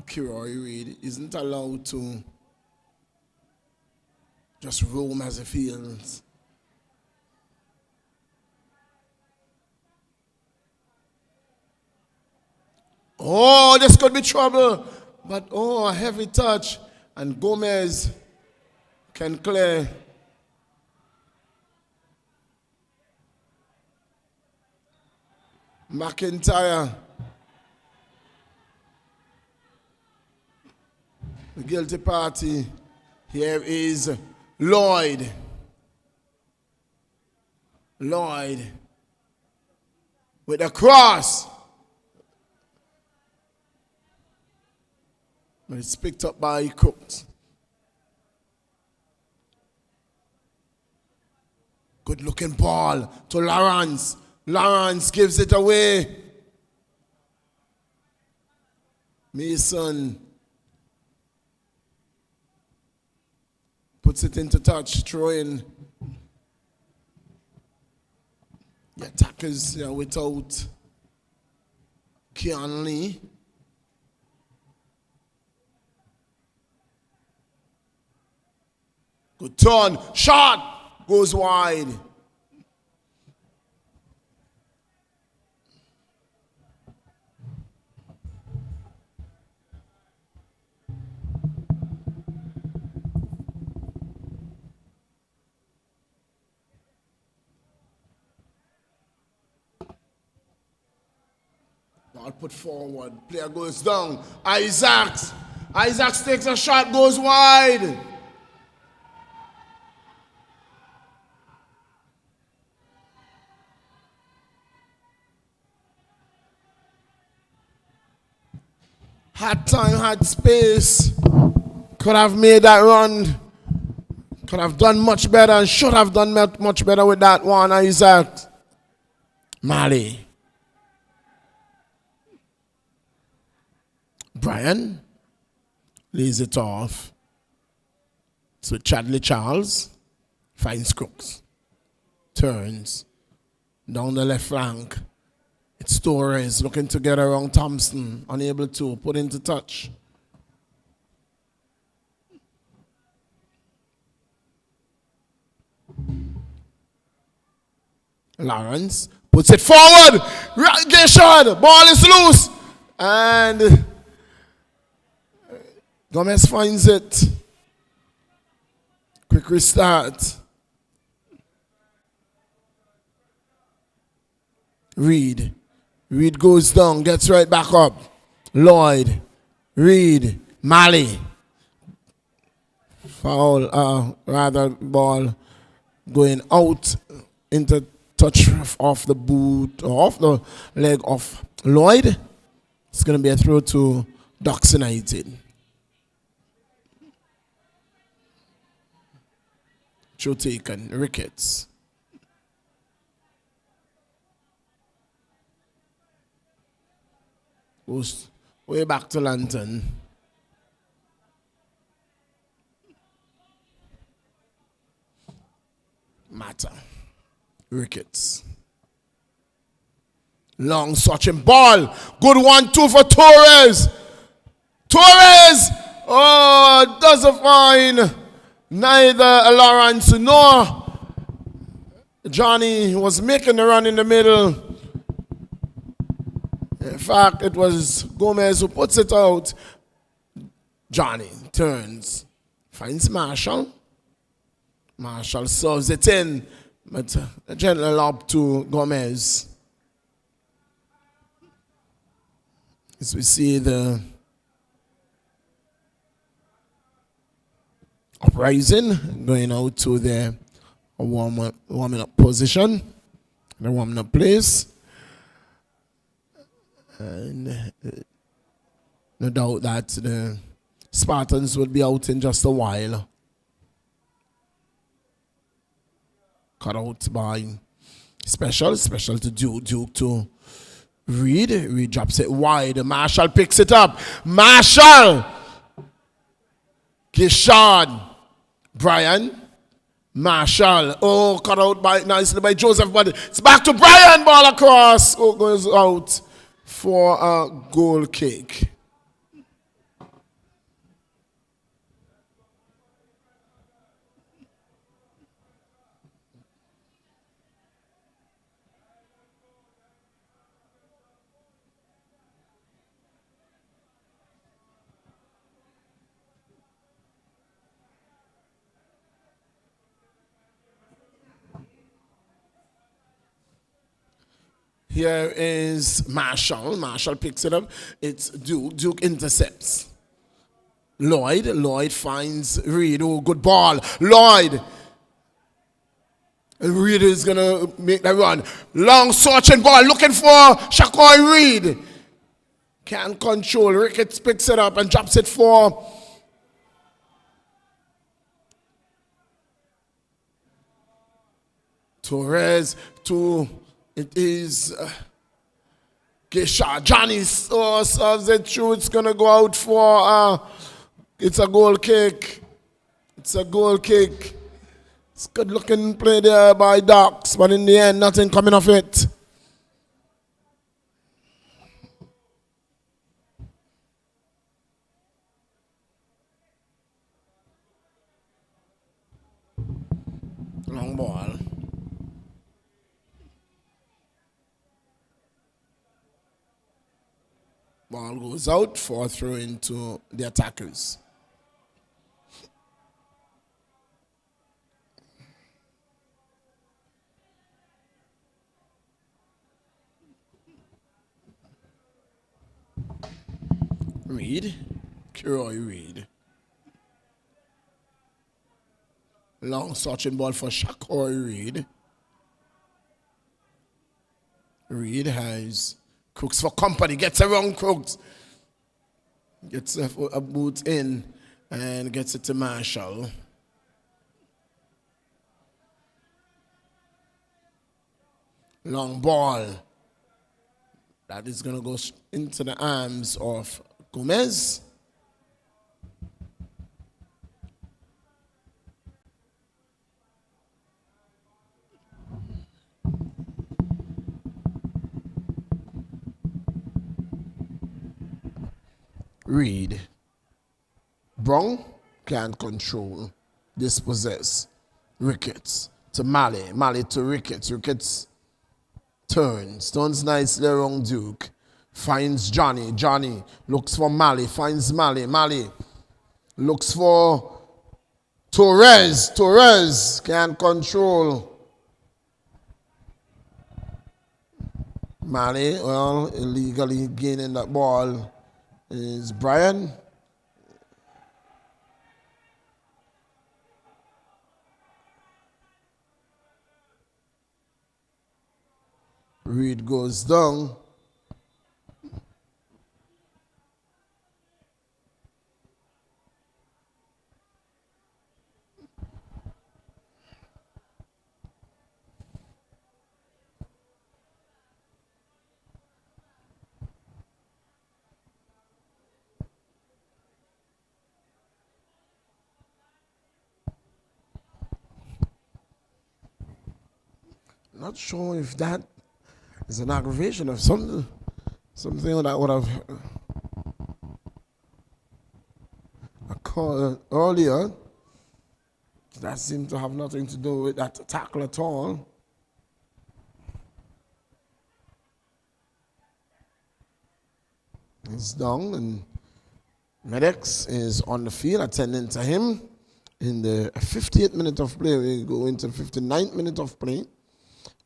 Kiroy Reid isn't allowed to just roam as he feels. Oh, this could be trouble. But, a heavy touch. And Gomez can clear. McIntyre. The guilty party. Here is Lloyd. With a cross. But it's picked up by Crooks. Good looking ball to Lawrence. Lawrence gives it away. Mason puts it into touch, throwing. The attackers without Keanu Lee. Good turn. Shot. Goes wide. Ball put forward. Player goes down. Isaacs takes a shot, goes wide. Had time, had space. Could have made that run. Could have done much better and should have done much better with that one, Isaac. Mali. Brian lays it off. So Chadley Charles finds Crooks. Turns down the left flank. It's Torres looking to get around Thompson. Unable to put into touch. Lawrence puts it forward. Geshard. Ball is loose. And Gomez finds it. Quick restart. Reed goes down, gets right back up. Lloyd. Reed. Mali. Foul, rather ball going out into touch off the boot, or off the leg of Lloyd. It's going to be a throw to Ducks United. Throw taken, Ricketts. Goes way back to Lantern. Mata. Ricketts. Long searching ball. Good 1-2 for Torres. Torres! Oh, doesn't find neither Lawrence nor Johnny was making the run in the middle. In fact, it was Gomez who puts it out. Johnny turns. Finds Marshall. Marshall serves it in. But a gentle lob to Gomez. As we see the uprising going out to the warming up position, the warming up place. And no doubt that the Spartans will be out in just a while. Cut out by Special to Duke to Reed. Reed drops it wide. Marshall picks it up. Marshall! Gishard. Brian. Marshall. Oh, cut out nicely by Joseph, but it's back to Brian. Ball across. Oh, goes out for a goal kick. Here is Marshall. Marshall picks it up. It's Duke. Duke intercepts. Lloyd. Lloyd finds Reed. Oh, good ball. Lloyd. And Reed is going to make that run. Long searching ball. Looking for Shaquille Reed. Can't control. Ricketts picks it up and drops it for Torres to... It is Gesha. Johnny serves it through. It's going to go out for, it's a goal kick. It's a goal kick. It's good looking play there by Ducks, but in the end, nothing coming of it. Long ball. Ball goes out for a throw into the attackers. Reed. Kiroy Reed. Long searching ball for Shakoy Reed. Reed has Crooks for company. Gets around Crooks. Gets a boot in and gets it to Marshall. Long ball. That is going to go into the arms of Gomez. Reed. Brown can't control, dispossess. Ricketts to Malley. Malley to Ricketts. Ricketts turns nicely around Duke. Finds Johnny. Johnny looks for Malley. Finds Malley. Malley looks for Torres. Torres can't control. Malley, well, illegally gaining that ball is Brian. Reed goes down. Not sure if that is an aggravation of something that would have occurred earlier. That seemed to have nothing to do with that tackle at all. He's down and Medex is on the field attending to him. In the 58th minute of play, we go into the 59th minute of play.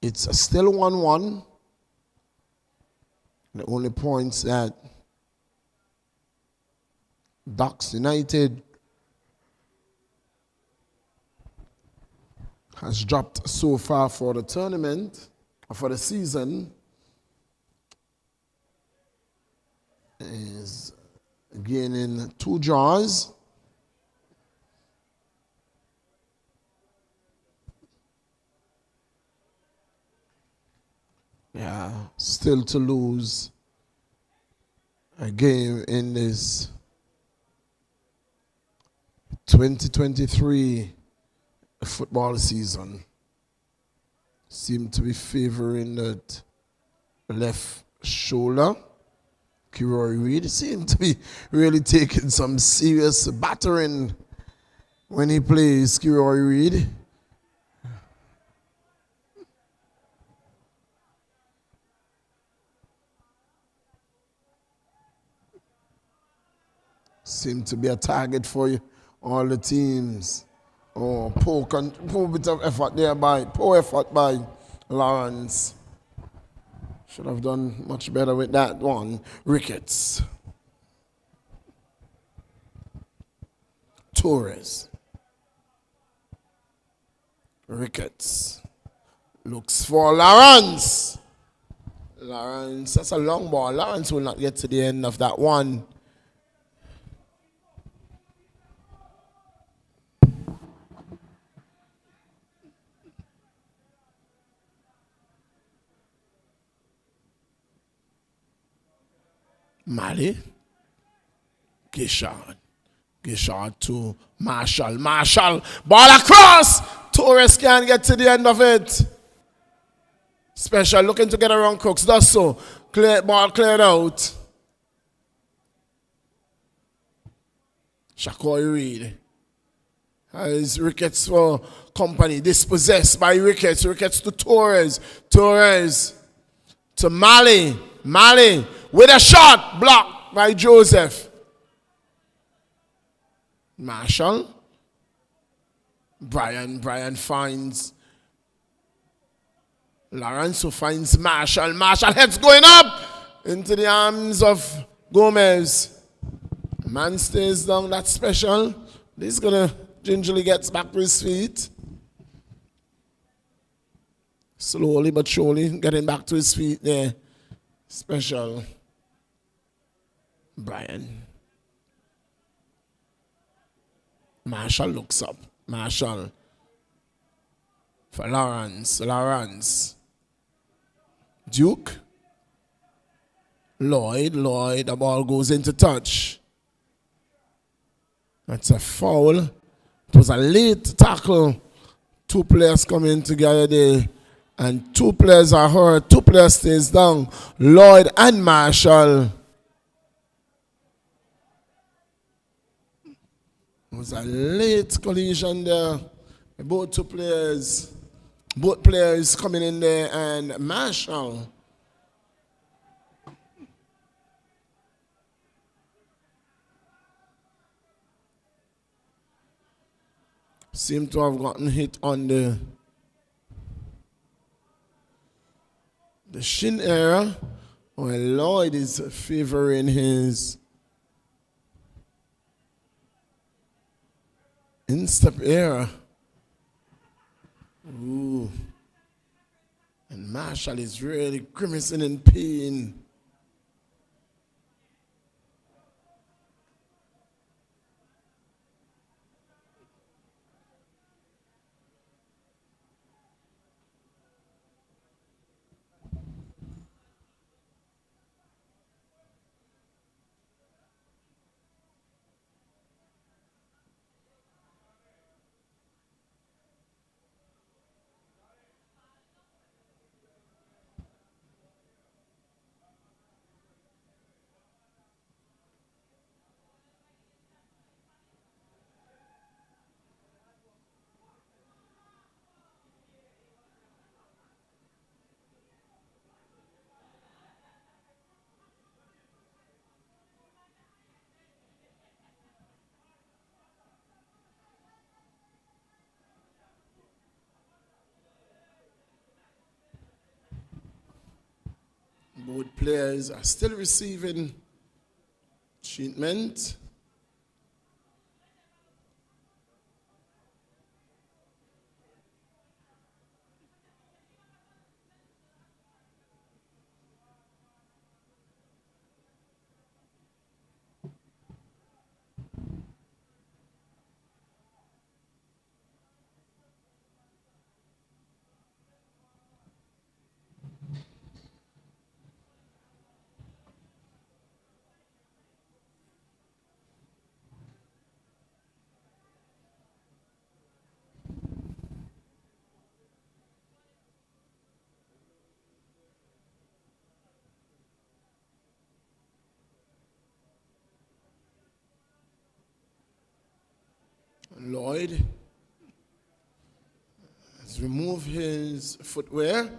It's still 1-1. The only points that Ducks United has dropped so far for the tournament, for the season, is gaining 2 draws. Yeah, still to lose a game in this 2023 football season. Seem to be favoring that left shoulder. Kiroy Reed seemed to be really taking some serious battering when he plays. Kiroy Reed. Seem to be a target for all the teams. Oh, poor bit of effort there poor effort by Lawrence. Should have done much better with that one. Ricketts. Torres. Ricketts. Looks for Lawrence. Lawrence, that's a long ball. Lawrence will not get to the end of that one. Malley. Gishard to Marshall. Marshall, ball across Torres can't get to the end of it. Special looking to get around Crooks. Does so. Ball cleared out. Shakoy Reed has Ricketts for company. Dispossessed by Ricketts. Ricketts to Torres. Torres to Mali. Mali with a shot. Blocked by Joseph. Marshall. Brian finds Lawrence, who finds Marshall. Marshall heads going up into the arms of Gomez. Man stays down. That's special. He's going to gingerly get back to his feet. Slowly but surely getting back to his feet there. Special. Brian. Marshall looks up. Marshall. For Lawrence. Lawrence. Duke. Lloyd. The ball goes into touch. That's a foul. It was a late tackle. Two players coming together there. And two players are hurt. Two players stays down. Lloyd and Marshall. It was a late collision there. Both players coming in there, and Marshall seemed to have gotten hit on the shin area, while Lloyd is favoring his instep area. Ooh. And Marshall is really grimacing in pain. Both players are still receiving treatment. Lloyd has removed his footwear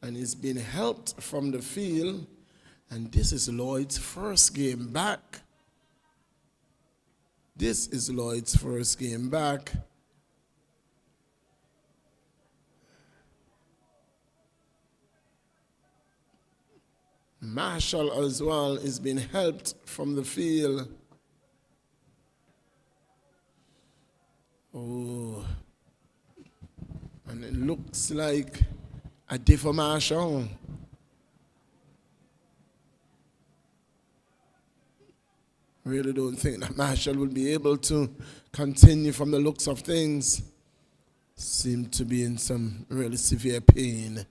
and he's been helped from the field. And this is Lloyd's first game back. This is Lloyd's first game back. Marshall as well is being helped from the field. Oh, and it looks like a day for Marshall. Really don't think that Marshall will be able to continue from the looks of things. Seem to be in some really severe pain.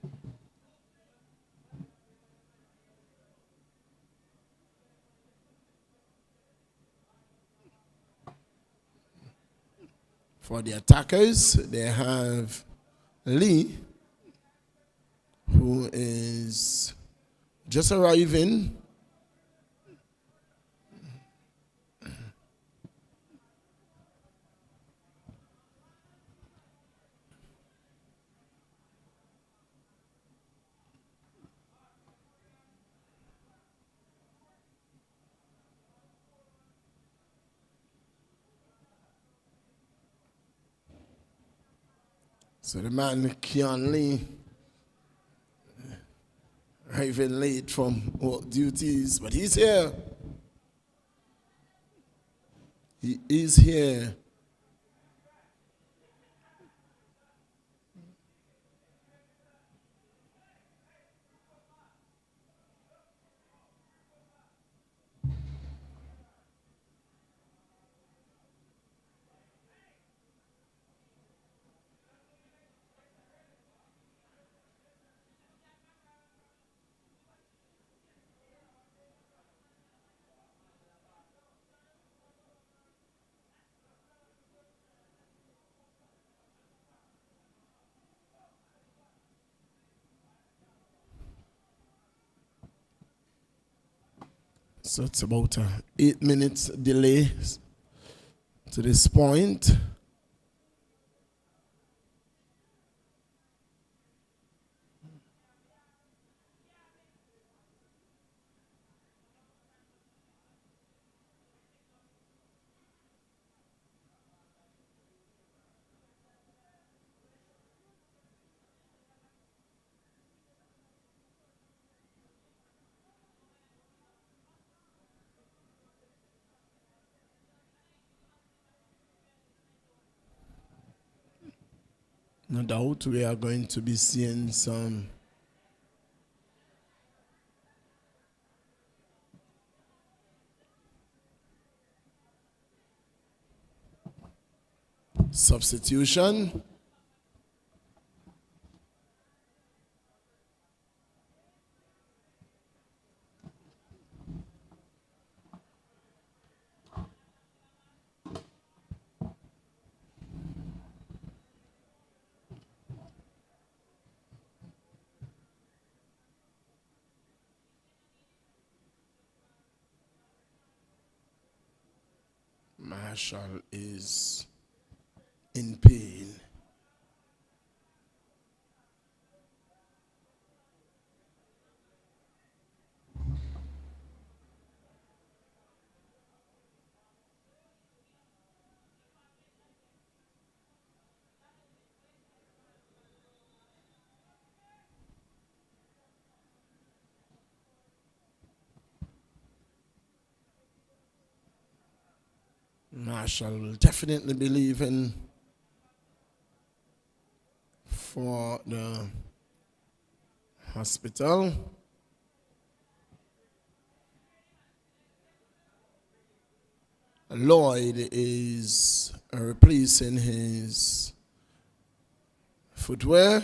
For the attackers, they have Lee, who is just arriving. So the man, Keon Lee, arriving late from work duties, but he's here. He is here. So it's about a 8 minutes delay to this point. No doubt we are going to be seeing some substitution. Marshall is in pain. Marshall will definitely be leaving for the hospital. Lloyd is replacing his footwear.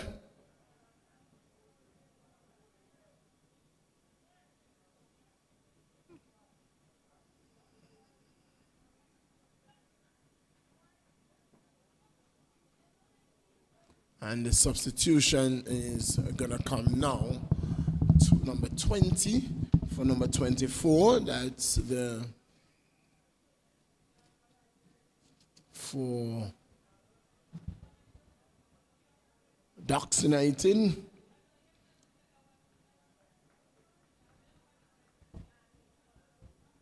And the substitution is going to come now to number 20 for number 24. That's the for Doxinating.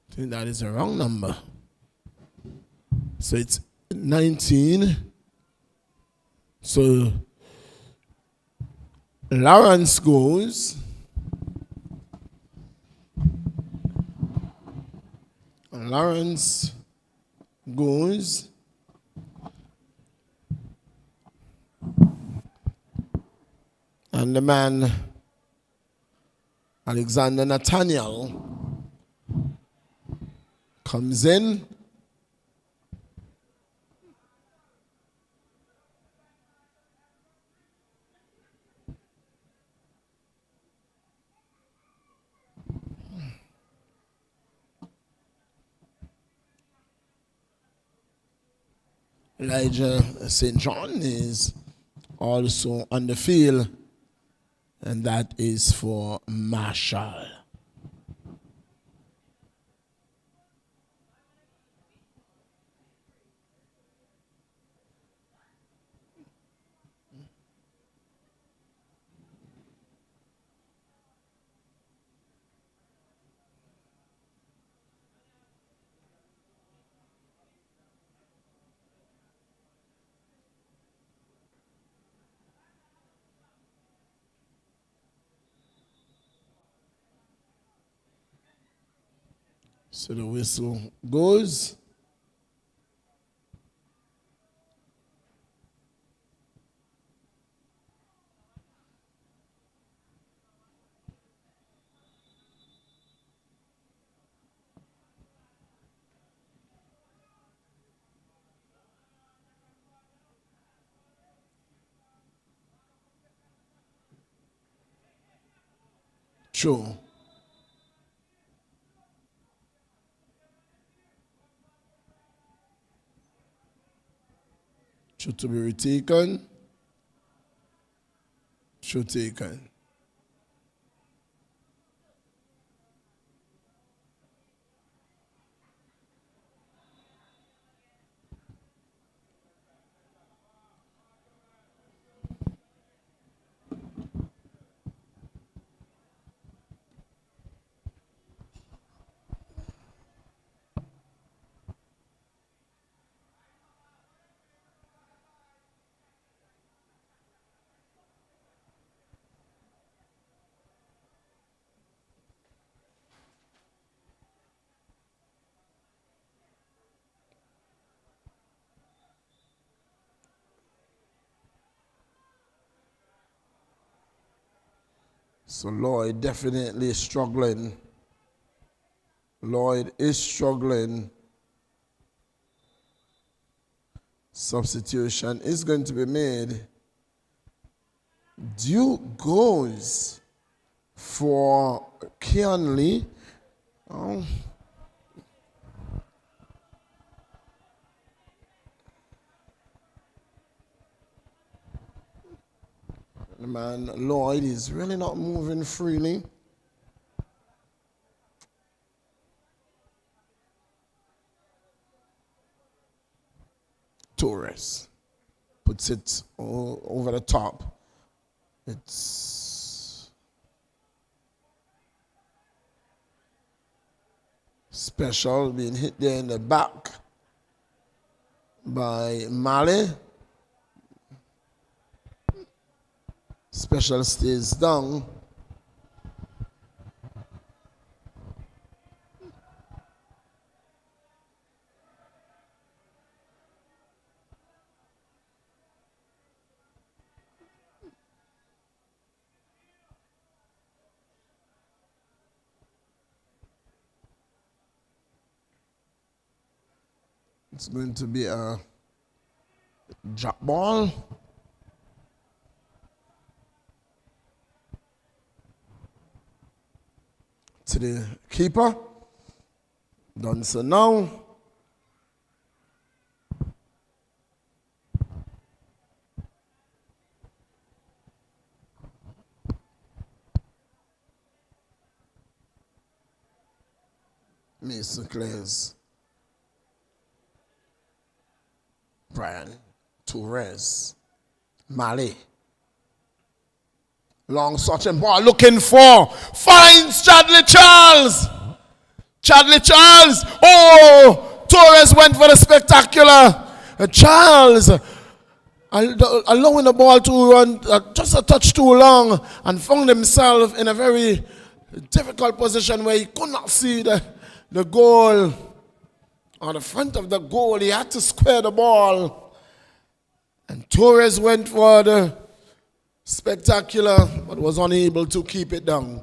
I think that is the wrong number. So it's 19. So Lawrence goes. Lawrence goes. And the man, Alexander Nathaniel, comes in. Elijah St. John is also on the field, and that is for Marshall. So the whistle goes. True. Should to be retaken. Should taken. So Lloyd definitely struggling. Lloyd is struggling. Substitution is going to be made. Duke goes for Keonley. Oh. The man Lloyd is really not moving freely. Torres puts it over the top. It's Special being hit there in the back by Mali. Special stays down. It's going to be a drop ball. To the keeper. Done so now. Mason Clares. Brian Torres. Mali. Long searching ball looking for. Finds Chadley Charles. Chadley Charles. Oh! Torres went for the spectacular. Charles allowing the ball to run just a touch too long and found himself in a very difficult position where he could not see the goal. On the front of the goal, he had to square the ball. And Torres went for the spectacular, but was unable to keep it down.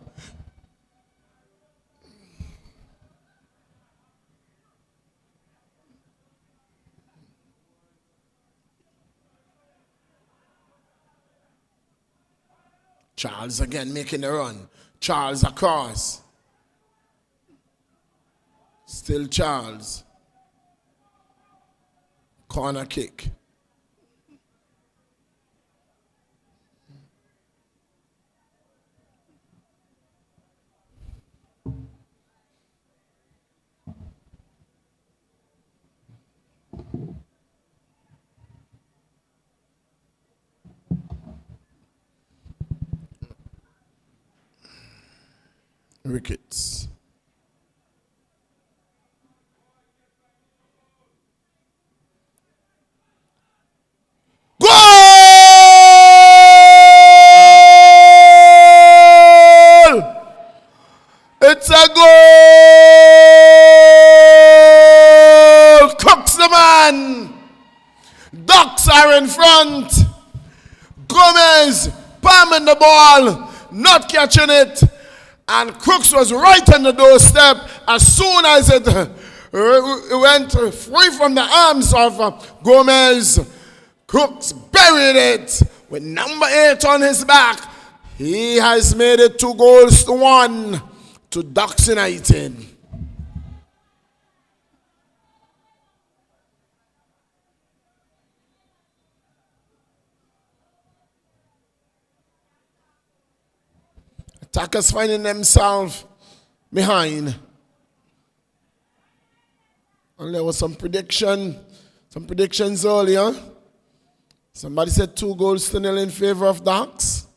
Charles again making the run. Charles across. Still Charles. Corner kick. Ricketts. Goal! It's a goal! Cooks the man! Ducks are in front. Gomez palming the ball, not catching it. And Crooks was right on the doorstep. As soon as it went free from the arms of Gomez, Crooks buried it with number 8 on his back. He has made it 2-1 to Ducks United. Attackers finding themselves behind. And there was some predictions earlier. Somebody said 2-0 in favor of Ducks.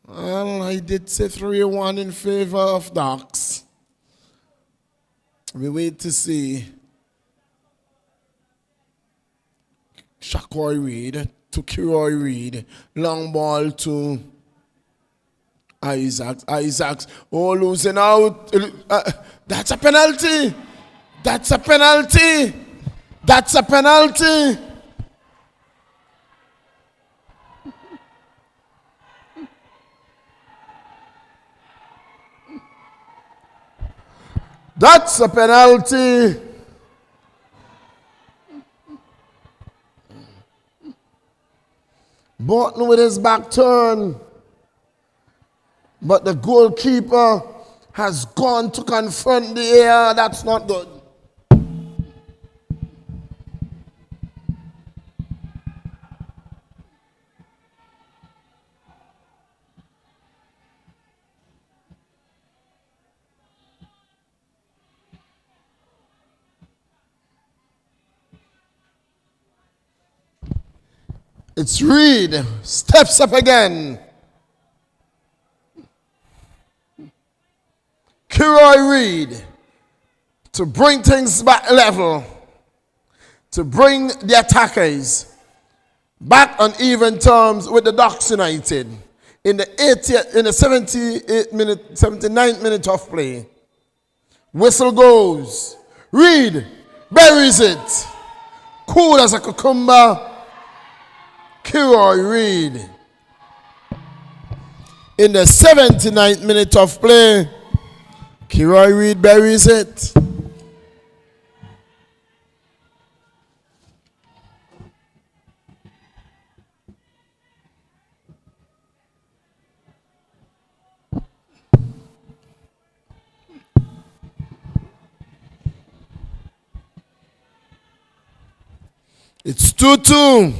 Well, I did say 3-1 in favor of Ducks. We wait to see. Shakoy Reed to Kiroy Reed. Long ball to Isaacs. Oh, losing out. That's a penalty. That's a penalty. That's a penalty. That's a penalty. Borton with his back turned. But the goalkeeper has gone to confront the air. That's not good. It's Reed. Steps up again. Kiroy Reed to bring things back level, to bring the attackers back on even terms with the Ducks United in the 79th minute of play. Whistle goes. Reed buries it. Cool as a cucumber. Kiroy Reed in the 79th minute of play. Kiroy Reed buries it. It's 2-2.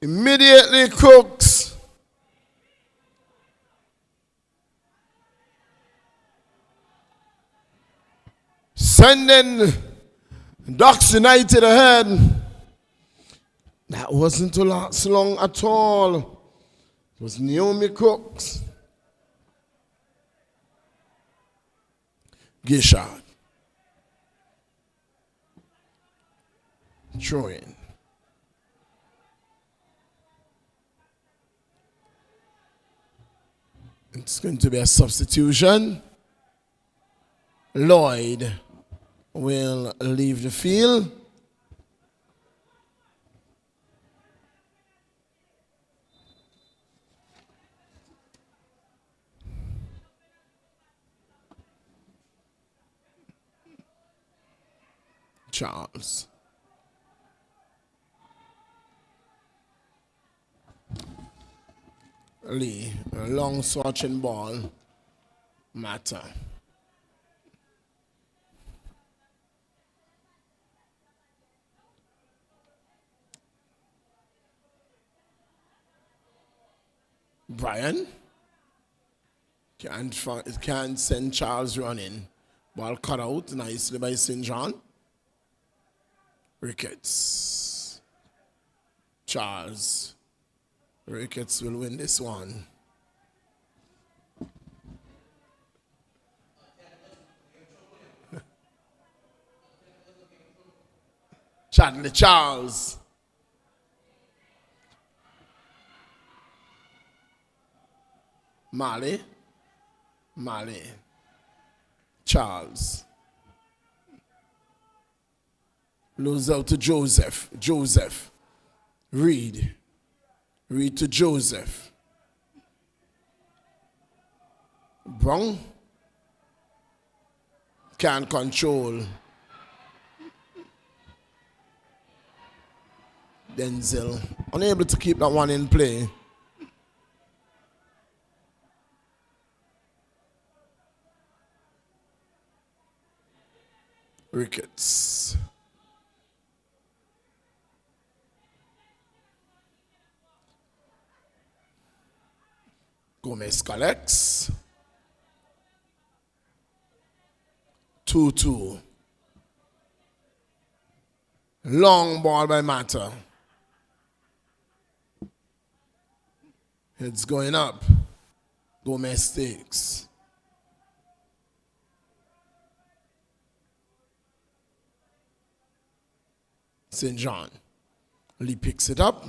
Immediately Cooks sending Ducks United ahead. That wasn't to last long at all. It was Naomi Cooks. Gishard. Throwing. It's going to be a substitution. Lloyd will leave the field. Charles. Lee, a long swatching ball. Matter. Brian. Can't send Charles running. Ball cut out nicely by St. John. Ricketts. Charles. Ricketts will win this one. Chadley Charles. Mali. Charles. Lose out to Joseph. Reed to Joseph. Brown. Can't control. Denzel. Unable to keep that one in play. Ricketts. Gomez collects. 2-2. Long ball by Mata. It's going up. Gomez takes. St. John. Lee picks it up.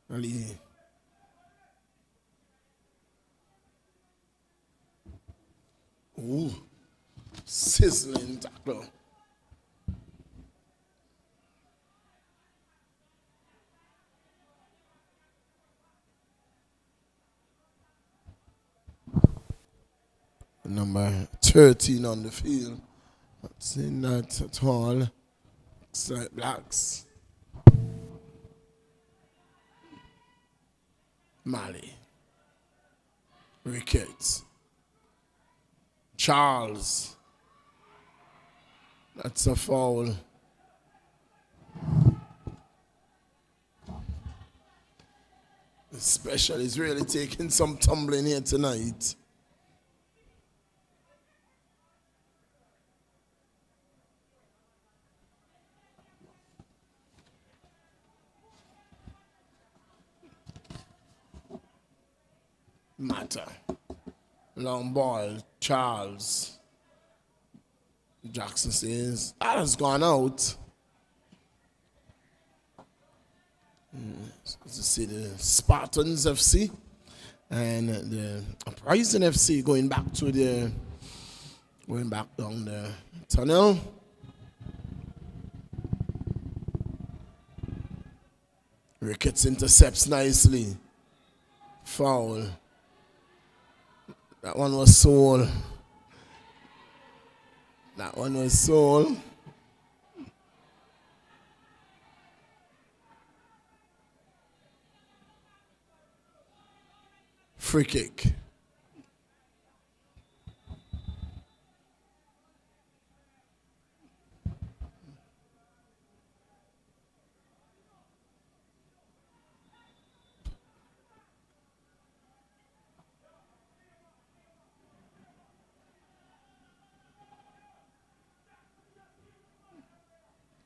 Lee. Ooh. Sizzling tackle. Number 13 on the field. Not seeing that at all. Looks like Blacks. Mali. Ricketts. Charles. That's a foul. The special is really taking some tumbling here tonight. Mata. Long ball. Charles. Jackson says, that has gone out. To see the Spartans FC and the Uprising FC going back down the tunnel. Ricketts intercepts nicely. Foul. That one was Soul. Free kick.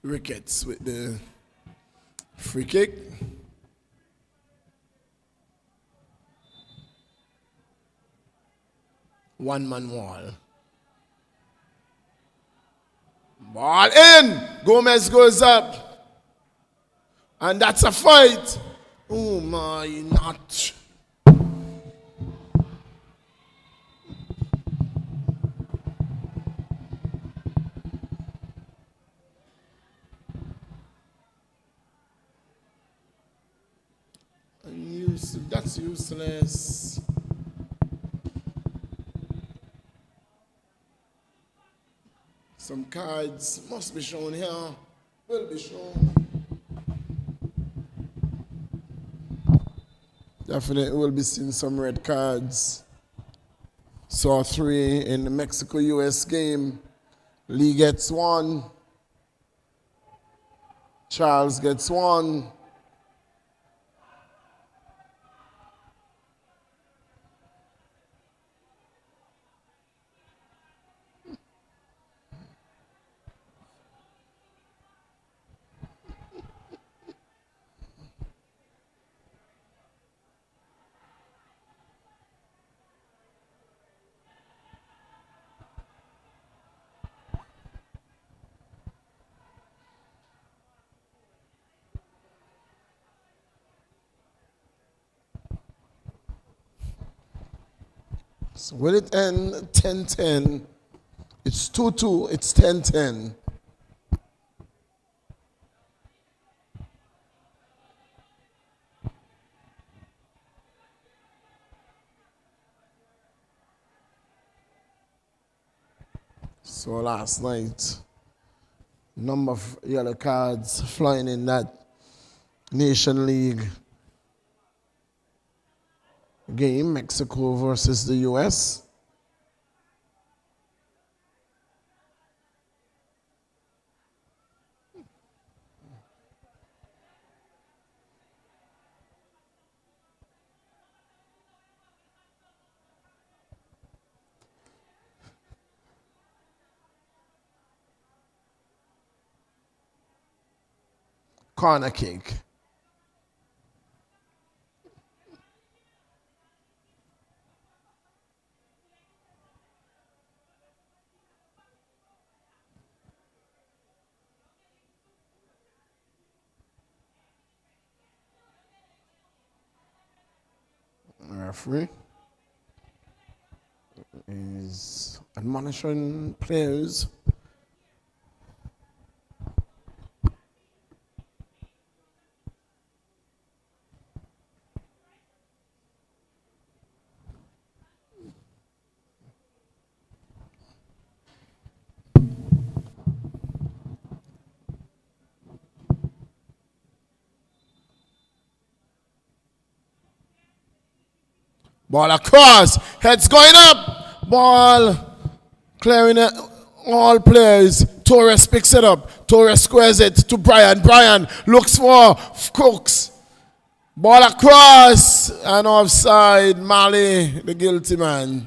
Ricketts with the free kick. One-man wall. Ball in. Gomez goes up. And that's a fight. Oh my, not. That's useless. Some cards must be shown here. Will be shown. Definitely will be seeing some red cards. Saw 3 in the Mexico-US game. Lee gets 1. Charles gets 1. So will it end 10-10? It's 2-2, it's 10-10. So last night, number of yellow cards flying in that Nation League game, Mexico versus the US. Corner kick. Referee is admonishing players. Ball across, heads going up, ball clearing it, all players. Torres picks it up, Torres squares it to Brian. Brian looks for Cooks. Ball across and offside. Mali, the guilty man.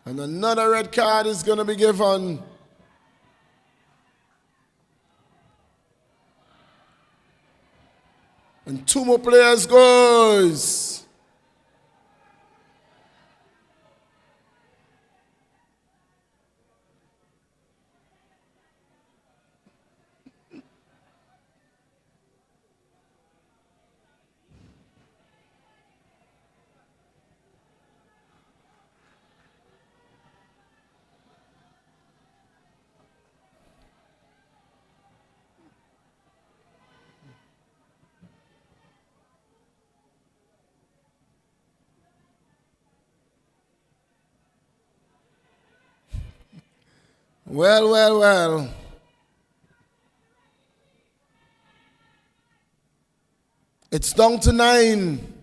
And another red card is going to be given. And two more players goes. Well, well, well. It's down to 9.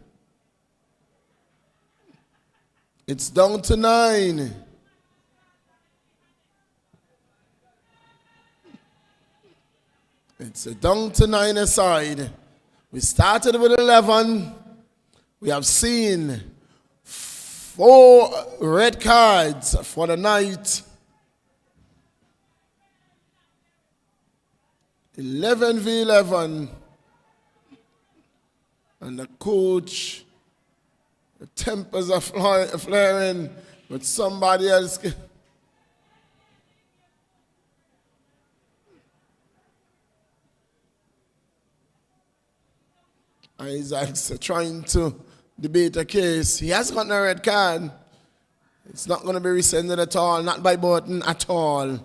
It's down to 9. It's a down to 9 aside. We started with 11. We have seen 4 red cards for the night. 11v11. And the coach, the tempers are flaring, but somebody else. Isaac's trying to debate a case. He has gotten a red card. It's not going to be rescinded at all, not by Burton at all.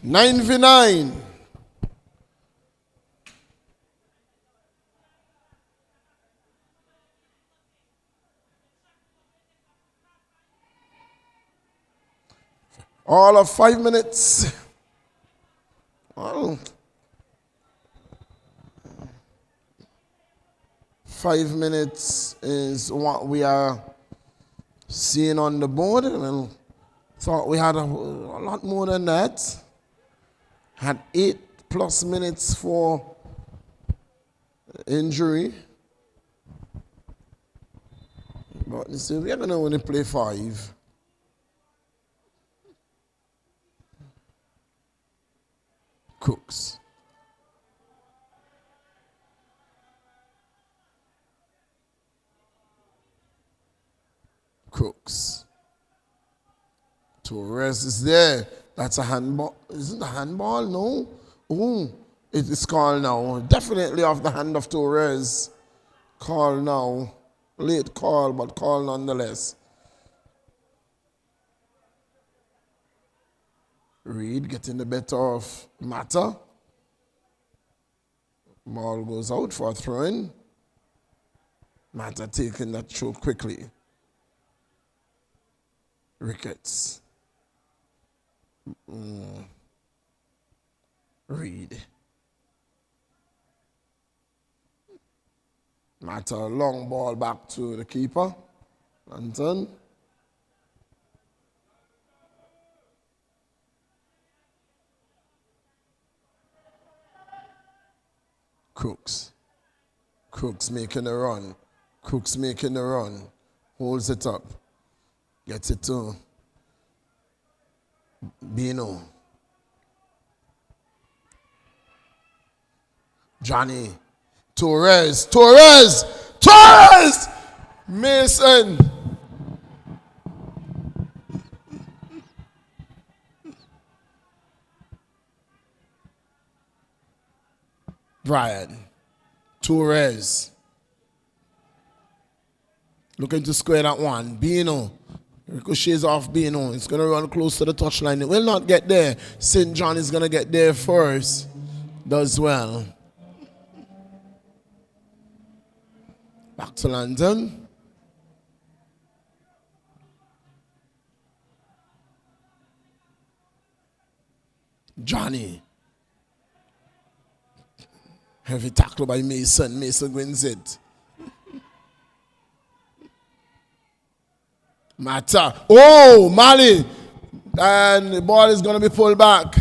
Nine v 9. All of 5 minutes. Well, 5 minutes is what we are Seeing on the board, and thought we had a lot more than that. Had 8+ minutes for injury. But you see, we're going to only play 5. Cooks. Cooks. Torres is there. That's a handball. Isn't it a handball? No. Oh, it is called now. Definitely off the hand of Torres. Call now. Late call, but call nonetheless. Reed getting the better of Mata. Ball goes out for a throw-in. Mata taking that throw quickly. Ricketts. Reed. Mata, long ball back to the keeper. Anton. Crooks. Crooks making a run. Crooks making a run. Holds it up. Gets it to Bino. Johnny. Torres. Torres! Torres! Mason. Brian. Torres. Looking to square that one. Bino. Ricochets off Bino. It's going to run close to the touchline. It will not get there. St. John is going to get there first. Does well. Back to London. Johnny. Heavy tackle by Mason. Mason wins it. Mata. Oh, Mali. And the ball is going to be pulled back.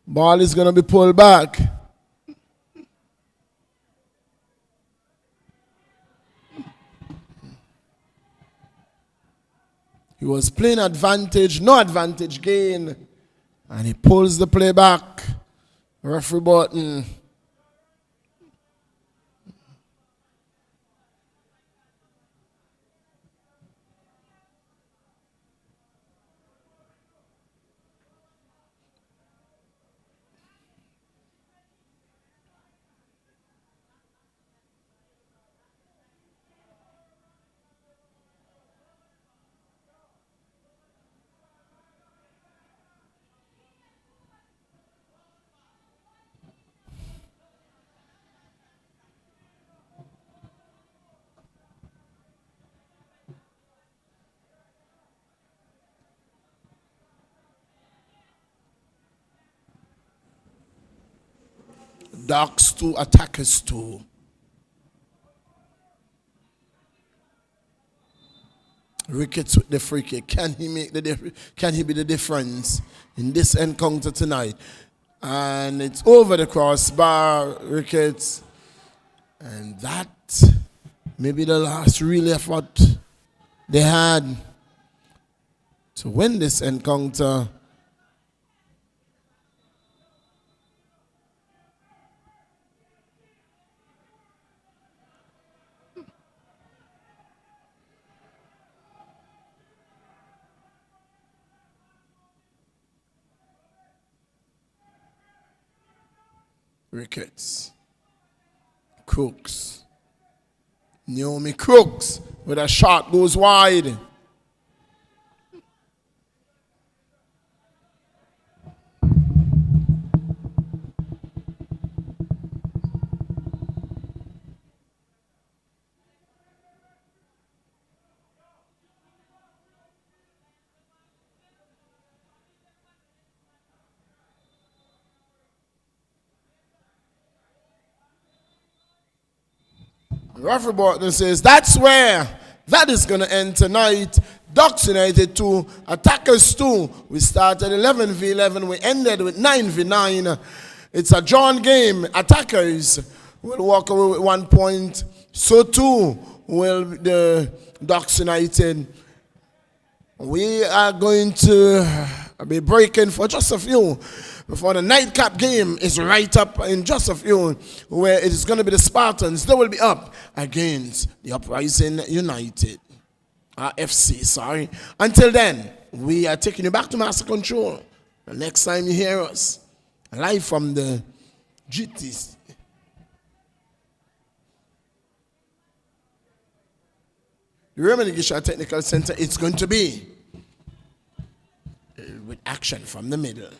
Ball is going to be pulled back. He was playing advantage, no advantage gain. And he pulls the play back. Referee button. Dogs 2, attackers 2. Ricketts with the free kick. Can he make the Can he be the difference in this encounter tonight? And it's over the crossbar, Ricketts. And that may be the last real effort they had to win this encounter. Ricketts. Crooks. Naomi Crooks with a shot goes wide. Referee Barton says, that's where That is going to end tonight. Ducks United 2, Attackers 2. We started 11v11. We ended with 9v9. It's a drawn game. Attackers will walk away with 1 point. So too will the Ducks United. We are going to be breaking for just a few before the nightcap game is right up in just a few, where it is going to be the Spartans. They will be up against the Uprising United. FC, sorry. Until then, we are taking you back to Master Control. The next time you hear us, live from the GTs. The Roman Gisha Technical Center, it's going to be with action from the middle.